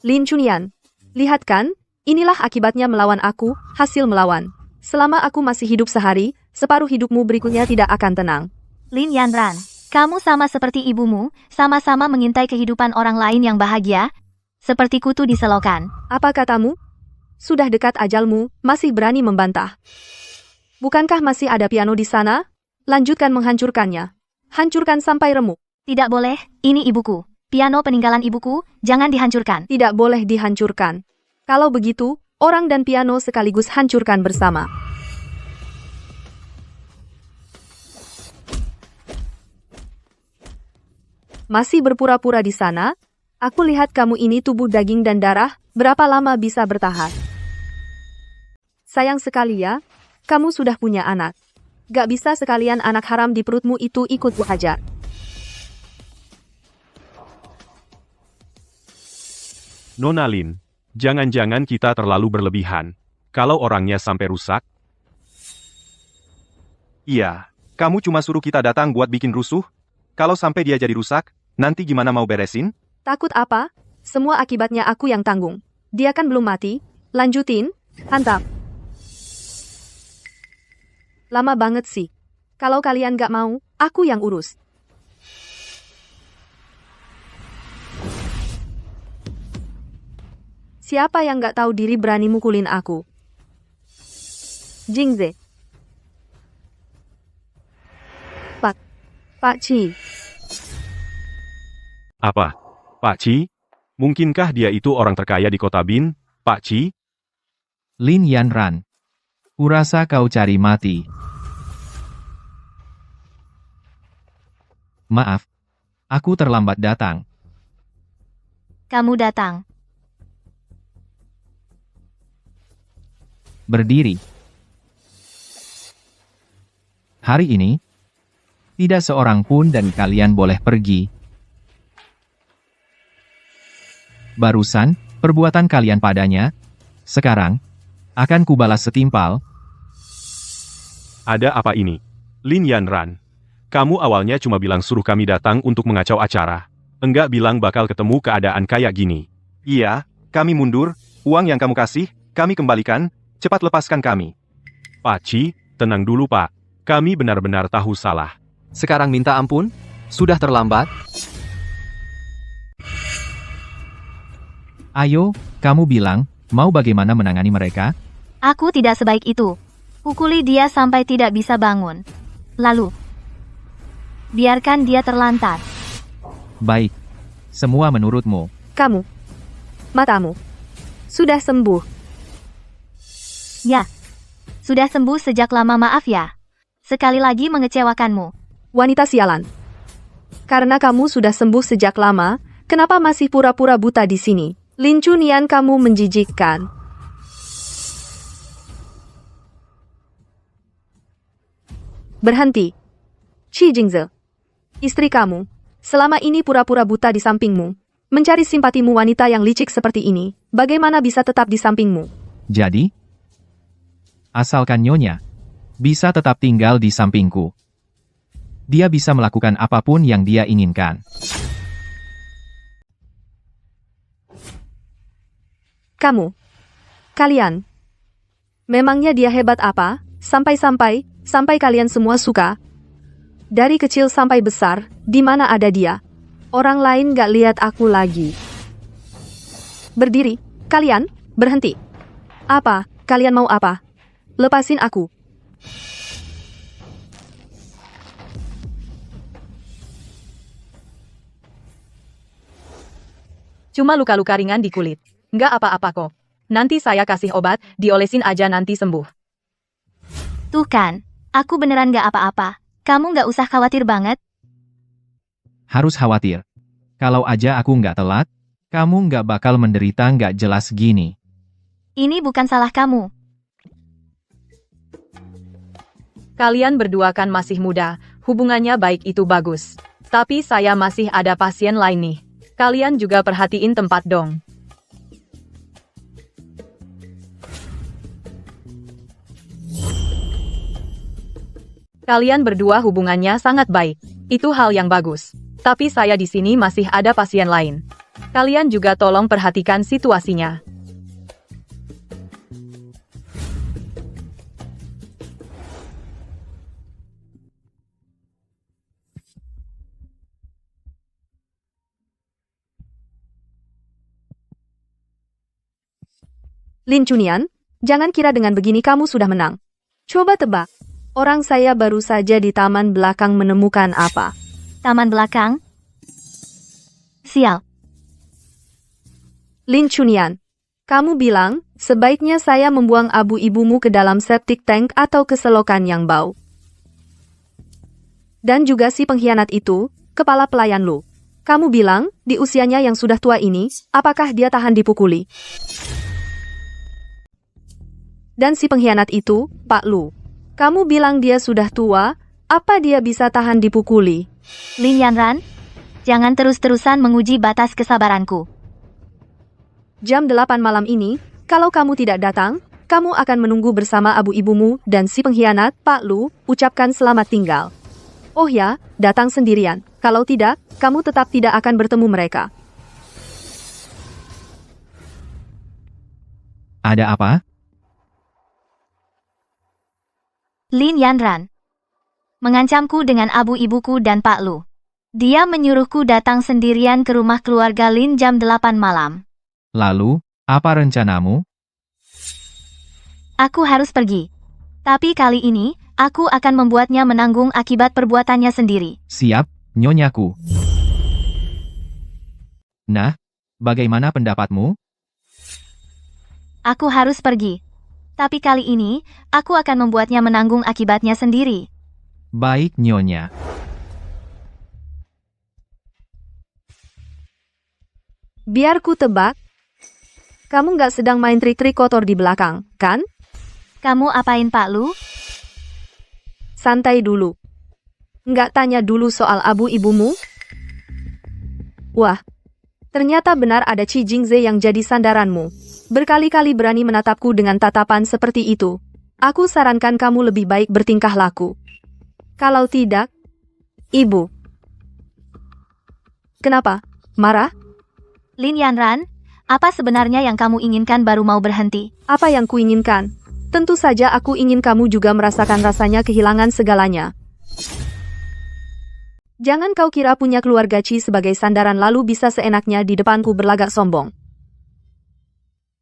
Lin Chunian. Lihat kan, inilah akibatnya melawan aku, hasil melawan. Selama aku masih hidup sehari, separuh hidupmu berikutnya tidak akan tenang. Lin Yanran, kamu sama seperti ibumu, sama-sama mengintai kehidupan orang lain yang bahagia, seperti kutu di selokan. Apa katamu? Sudah dekat ajalmu, masih berani membantah. Bukankah masih ada piano di sana? Lanjutkan menghancurkannya. Hancurkan sampai remuk. Tidak boleh, ini ibuku. Piano peninggalan ibuku, jangan dihancurkan. Tidak boleh dihancurkan. Kalau begitu, orang dan piano sekaligus hancurkan bersama. Masih berpura-pura di sana? Aku lihat kamu ini tubuh daging dan darah, berapa lama bisa bertahan? Sayang sekali ya, kamu sudah punya anak. Gak bisa sekalian anak haram di perutmu itu ikut kuhajar. Nona Lin, jangan-jangan kita terlalu berlebihan. Kalau orangnya sampai rusak? Iya, kamu cuma suruh kita datang buat bikin rusuh? Kalau sampai dia jadi rusak, nanti gimana mau beresin? Takut apa? Semua akibatnya aku yang tanggung. Dia kan belum mati. Lanjutin, hantam. Lama banget sih. Kalau kalian gak mau, aku yang urus. Siapa yang gak tahu diri berani mukulin aku? Jingze. Pak Chi. Apa? Pak Chi? Mungkinkah dia itu orang terkaya di kota Bin, Pak Chi? Lin Yanran. Kurasa kau cari mati. Maaf. Aku terlambat datang. Kamu datang. Berdiri. Hari ini, tidak seorang pun dan kalian boleh pergi. Barusan, perbuatan kalian padanya, sekarang, akan kubalas setimpal. Ada apa ini? Lin Yanran, kamu awalnya cuma bilang suruh kami datang untuk mengacau acara. Enggak bilang bakal ketemu keadaan kayak gini. Iya, kami mundur, uang yang kamu kasih, kami kembalikan, cepat lepaskan kami. Pak Chi, tenang dulu Pak, kami benar-benar tahu salah. Sekarang minta ampun? Sudah terlambat? Ayo, kamu bilang, mau bagaimana menangani mereka? Aku tidak sebaik itu. Pukuli dia sampai tidak bisa bangun. Lalu, biarkan dia terlantar. Baik. Semua menurutmu. Kamu. Matamu. Sudah sembuh. Ya. Sudah sembuh sejak lama, maaf ya. Sekali lagi mengecewakanmu. Wanita sialan. Karena kamu sudah sembuh sejak lama, kenapa masih pura-pura buta di sini? Lin Chunian, kamu menjijikkan. Berhenti. Chi Jingze. Istri kamu. Selama ini pura-pura buta di sampingmu. Mencari simpatimu wanita yang licik seperti ini. Bagaimana bisa tetap di sampingmu? Jadi, asalkan Nyonya bisa tetap tinggal di sampingku. Dia bisa melakukan apapun yang dia inginkan. Kamu. Kalian. Memangnya dia hebat apa? Sampai kalian semua suka? Dari kecil sampai besar, di mana ada dia? Orang lain gak lihat aku lagi. Berdiri, kalian, berhenti. Apa? Kalian mau apa? Lepasin aku. Cuma luka-luka ringan di kulit. Nggak apa-apa kok. Nanti saya kasih obat, diolesin aja nanti sembuh. Tuh kan, aku beneran gak apa-apa. Kamu gak usah khawatir banget. Harus khawatir. Kalau aja aku nggak telat, kamu nggak bakal menderita nggak jelas gini. Ini bukan salah kamu. Kalian berdua kan masih muda, hubungannya baik itu bagus. Tapi saya masih ada pasien lain nih. Kalian juga perhatiin tempat dong. Kalian berdua hubungannya sangat baik. Itu hal yang bagus. Tapi saya di sini masih ada pasien lain. Kalian juga tolong perhatikan situasinya. Lin Chunian, jangan kira dengan begini kamu sudah menang. Coba tebak. Orang saya baru saja di taman belakang menemukan apa? Taman belakang? Sial. Lin Chunian, kamu bilang, sebaiknya saya membuang abu ibumu ke dalam septic tank atau ke selokan yang bau. Dan juga si pengkhianat itu, kepala pelayan lu. Kamu bilang, di usianya yang sudah tua ini, apakah dia tahan dipukuli? Dan si pengkhianat itu, Pak Lu. Kamu bilang dia sudah tua, apa dia bisa tahan dipukuli? Lin Yanran, jangan terus-terusan menguji batas kesabaranku. Jam 8 malam ini, kalau kamu tidak datang, kamu akan menunggu bersama abu ibumu dan si pengkhianat, Pak Lu, ucapkan selamat tinggal. Oh ya, datang sendirian. Kalau tidak, kamu tetap tidak akan bertemu mereka. Ada apa? Lin Yanran mengancamku dengan abu ibuku dan Pak Lu. Dia menyuruhku datang sendirian ke rumah keluarga Lin jam 8 malam. Lalu, apa rencanamu? Aku harus pergi. Tapi kali ini, aku akan membuatnya menanggung akibat perbuatannya sendiri. Siap, nyonyaku. Nah, bagaimana pendapatmu? Aku harus pergi. Tapi kali ini, aku akan membuatnya menanggung akibatnya sendiri. Baik, Nyonya. Biar ku tebak, kamu nggak sedang main trik-trik kotor di belakang, kan? Kamu apain Pak Lu? Santai dulu. Nggak tanya dulu soal abu ibumu? Wah, ternyata benar ada Qi Jingze yang jadi sandaranmu. Berkali-kali berani menatapku dengan tatapan seperti itu. Aku sarankan kamu lebih baik bertingkah laku. Kalau tidak, Ibu. Kenapa? Marah? Lin Yanran, apa sebenarnya yang kamu inginkan baru mau berhenti? Apa yang kuinginkan? Tentu saja aku ingin kamu juga merasakan rasanya kehilangan segalanya. Jangan kau kira punya keluarga Qi sebagai sandaran lalu bisa seenaknya di depanku berlagak sombong.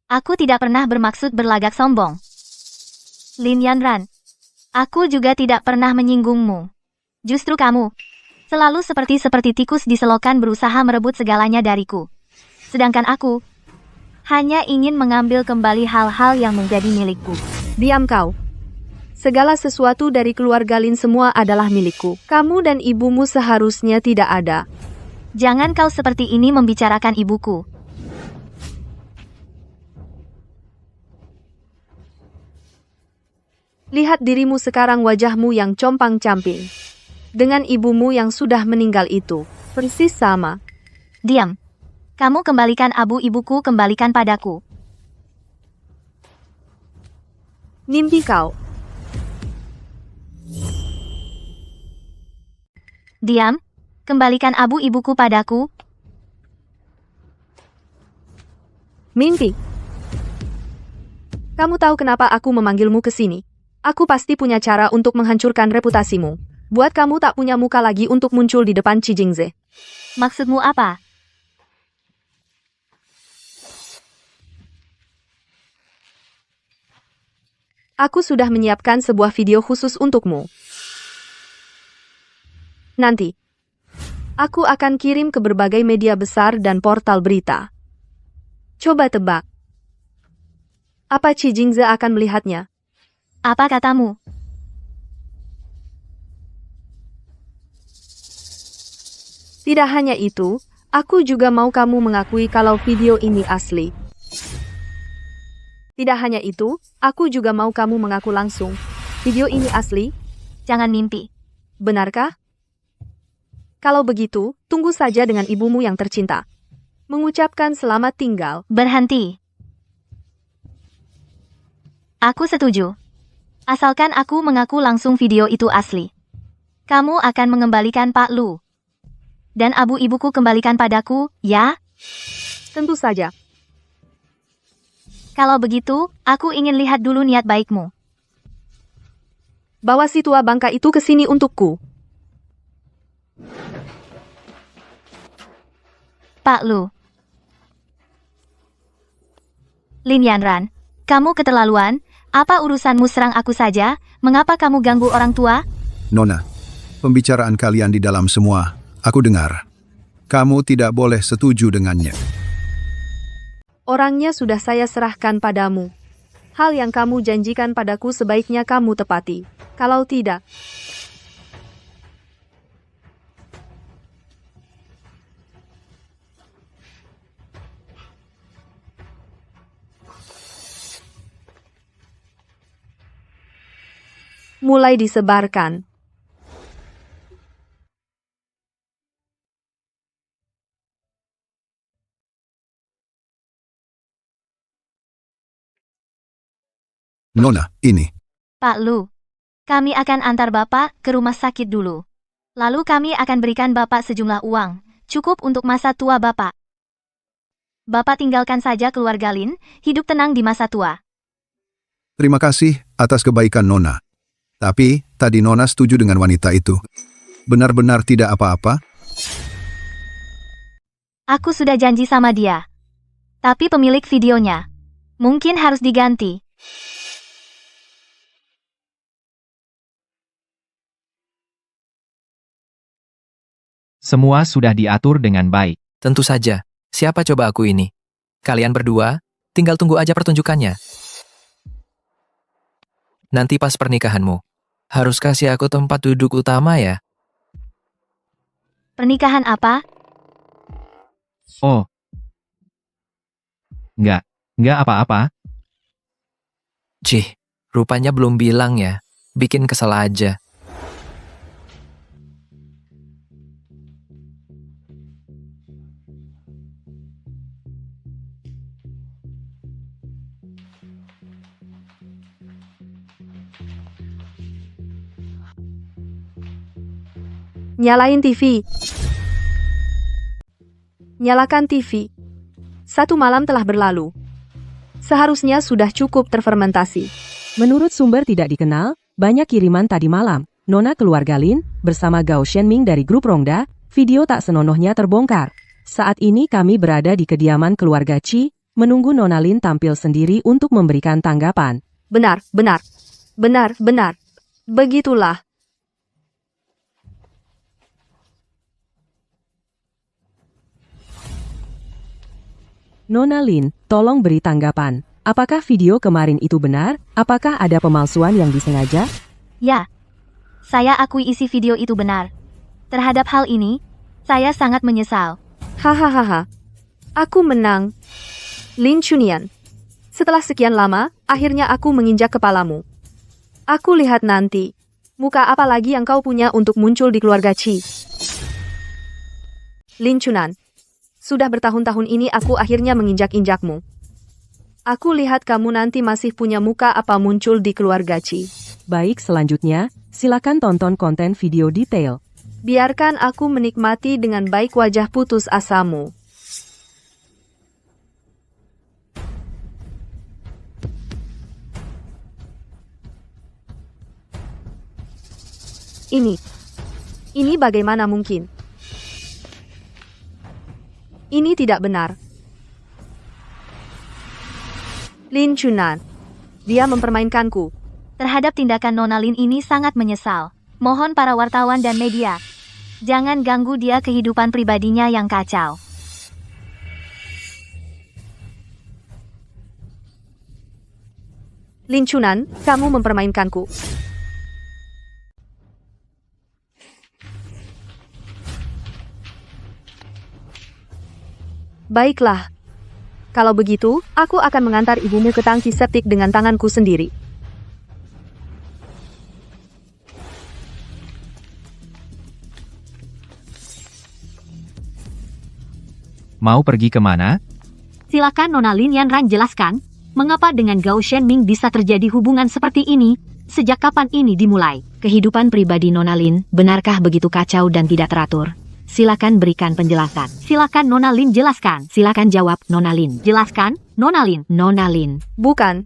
Aku tidak pernah bermaksud berlagak sombong. Lin Yanran, aku juga tidak pernah menyinggungmu. Justru kamu, selalu seperti tikus di selokan berusaha merebut segalanya dariku. Sedangkan aku, hanya ingin mengambil kembali hal-hal yang menjadi milikku. Diam kau. Segala sesuatu dari keluarga Lin semua adalah milikku. Kamu dan ibumu seharusnya tidak ada. Jangan kau seperti ini membicarakan ibuku. Lihat dirimu sekarang, wajahmu yang compang-camping. Dengan ibumu yang sudah meninggal itu, persis sama. Diam. Kamu kembalikan abu ibuku, kembalikan padaku. Mimpi kau. Diam. Kembalikan abu ibuku padaku. Mimpi. Kamu tahu kenapa aku memanggilmu ke sini? Aku pasti punya cara untuk menghancurkan reputasimu. Buat kamu tak punya muka lagi untuk muncul di depan Qi Jingze. Maksudmu apa? Aku sudah menyiapkan sebuah video khusus untukmu. Nanti, aku akan kirim ke berbagai media besar dan portal berita. Coba tebak. Apa Qi Jingze akan melihatnya? Apa katamu? Tidak hanya itu, aku juga mau kamu mengakui kalau video ini asli. Tidak hanya itu, aku juga mau kamu mengaku langsung. Video ini asli? Jangan mimpi. Benarkah? Kalau begitu, tunggu saja dengan ibumu yang tercinta. Mengucapkan selamat tinggal. Berhenti. Aku setuju. Asalkan aku mengaku langsung video itu asli. Kamu akan mengembalikan Pak Lu. Dan abu ibuku kembalikan padaku, ya? Tentu saja. Kalau begitu, aku ingin lihat dulu niat baikmu. Bawa si tua bangka itu ke sini untukku. Pak Lu. Lin Yanran, kamu keterlaluan. Apa urusanmu serang aku saja? Mengapa kamu ganggu orang tua? Nona, pembicaraan kalian di dalam semua, aku dengar. Kamu tidak boleh setuju dengannya. Orangnya sudah saya serahkan padamu. Hal yang kamu janjikan padaku sebaiknya kamu tepati. Kalau tidak, mulai disebarkan. Nona, ini. Pak Lu, kami akan antar Bapak ke rumah sakit dulu. Lalu kami akan berikan Bapak sejumlah uang, cukup untuk masa tua Bapak. Bapak tinggalkan saja keluarga Lin, hidup tenang di masa tua. Terima kasih atas kebaikan Nona. Tapi, tadi Nona setuju dengan wanita itu. Benar-benar tidak apa-apa? Aku sudah janji sama dia. Tapi pemilik videonya mungkin harus diganti. Semua sudah diatur dengan baik. Tentu saja. Siapa coba aku ini? Kalian berdua, tinggal tunggu aja pertunjukannya. Nanti pas pernikahanmu, harus kasih aku tempat duduk utama ya. Pernikahan apa? Oh. Enggak apa-apa. Cih, rupanya belum bilang ya. Bikin kesel aja. Nyalain TV. Nyalakan TV. 1 malam telah berlalu. Seharusnya sudah cukup terfermentasi. Menurut sumber tidak dikenal, banyak kiriman tadi malam. Nona keluarga Lin, bersama Gao Shenming dari grup Rongda, video tak senonohnya terbongkar. Saat ini kami berada di kediaman keluarga Qi, menunggu Nona Lin tampil sendiri untuk memberikan tanggapan. Benar. Begitulah. Nona Lin, tolong beri tanggapan. Apakah video kemarin itu benar? Apakah ada pemalsuan yang disengaja? Ya. Saya akui isi video itu benar. Terhadap hal ini, saya sangat menyesal. Hahaha. Aku menang. Lin Chunian. Setelah sekian lama, akhirnya aku menginjak kepalamu. Aku lihat nanti. Muka apa lagi yang kau punya untuk muncul di keluarga Qi? Lin Chunan. Sudah bertahun-tahun ini aku akhirnya menginjak-injakmu. Aku lihat kamu nanti masih punya muka apa muncul di keluarga Qi. Baik, selanjutnya, silakan tonton konten video detail. Biarkan aku menikmati dengan baik wajah putus asamu. Ini bagaimana mungkin? Ini tidak benar. Lin Chunan, dia mempermainkanku. Terhadap tindakan Nona Lin ini sangat menyesal. Mohon para wartawan dan media, jangan ganggu dia kehidupan pribadinya yang kacau. Lin Chunan, kamu mempermainkanku. Baiklah. Kalau begitu, aku akan mengantar ibumu ke tangki septik dengan tanganku sendiri. Mau pergi kemana? Silakan Nona Lin Yanran jelaskan, mengapa dengan Gao Shenming bisa terjadi hubungan seperti ini? Sejak kapan ini dimulai? Kehidupan pribadi Nona Lin, benarkah begitu kacau dan tidak teratur? Silakan berikan penjelasan. Silakan Nona Lin jelaskan. Silakan jawab Nona Lin. Jelaskan, Nona Lin. Nona Lin. Bukan.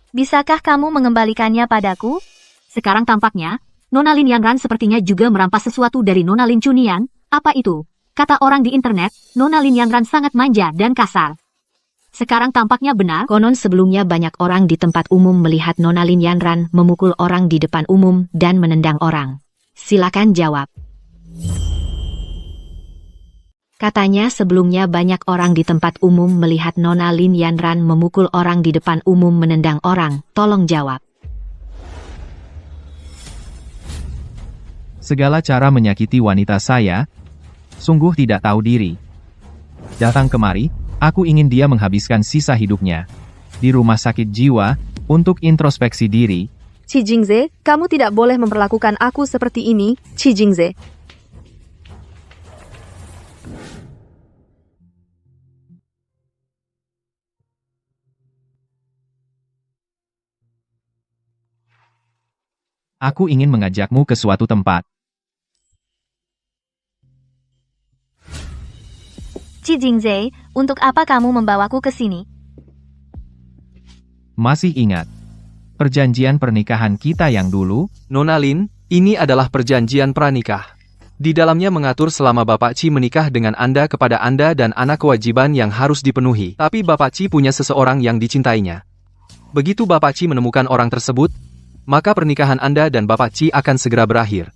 Bisakah kamu mengembalikannya padaku? Sekarang tampaknya, Nona Lin Yanran sepertinya juga merampas sesuatu dari Nona Lin Chunian. Apa itu? Kata orang di internet, Nona Lin Yanran sangat manja dan kasar. Sekarang tampaknya benar. Konon sebelumnya banyak orang di tempat umum melihat Nona Lin Yanran memukul orang di depan umum dan menendang orang. Silakan jawab. Katanya sebelumnya banyak orang di tempat umum melihat Nona Lin Yanran memukul orang di depan umum menendang orang. Tolong jawab. Segala cara menyakiti wanita saya, sungguh tidak tahu diri. Datang kemari, aku ingin dia menghabiskan sisa hidupnya di rumah sakit jiwa untuk introspeksi diri. Qi Jingze, kamu tidak boleh memperlakukan aku seperti ini, Qi Jingze. Aku ingin mengajakmu ke suatu tempat. Qi Jingze, untuk apa kamu membawaku ke sini? Masih ingat perjanjian pernikahan kita yang dulu? Nona Lin, ini adalah perjanjian pranikah. Di dalamnya mengatur selama Bapak Qi menikah dengan Anda kepada Anda dan anak kewajiban yang harus dipenuhi. Tapi Bapak Qi punya seseorang yang dicintainya. Begitu Bapak Qi menemukan orang tersebut, maka pernikahan Anda dan Bapak Qi akan segera berakhir.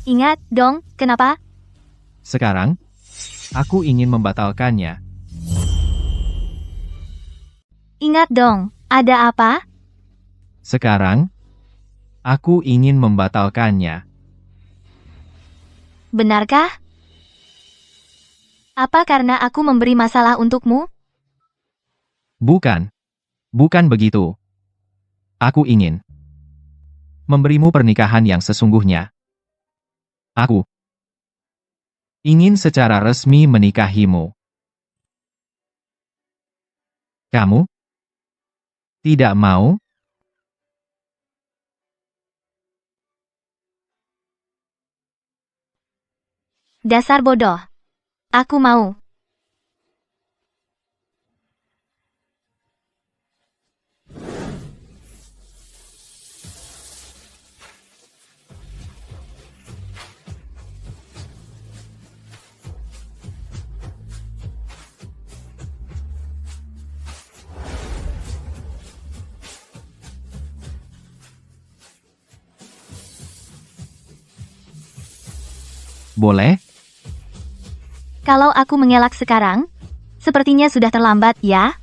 Ingat dong, kenapa? Sekarang, aku ingin membatalkannya. Ingat dong, ada apa? Sekarang, aku ingin membatalkannya. Benarkah? Apa karena aku memberi masalah untukmu? Bukan. Bukan begitu. Aku ingin memberimu pernikahan yang sesungguhnya. Aku ingin secara resmi menikahimu. Kamu tidak mau? Dasar bodoh. Aku mau. Boleh? Kalau aku mengelak sekarang, sepertinya sudah terlambat, ya?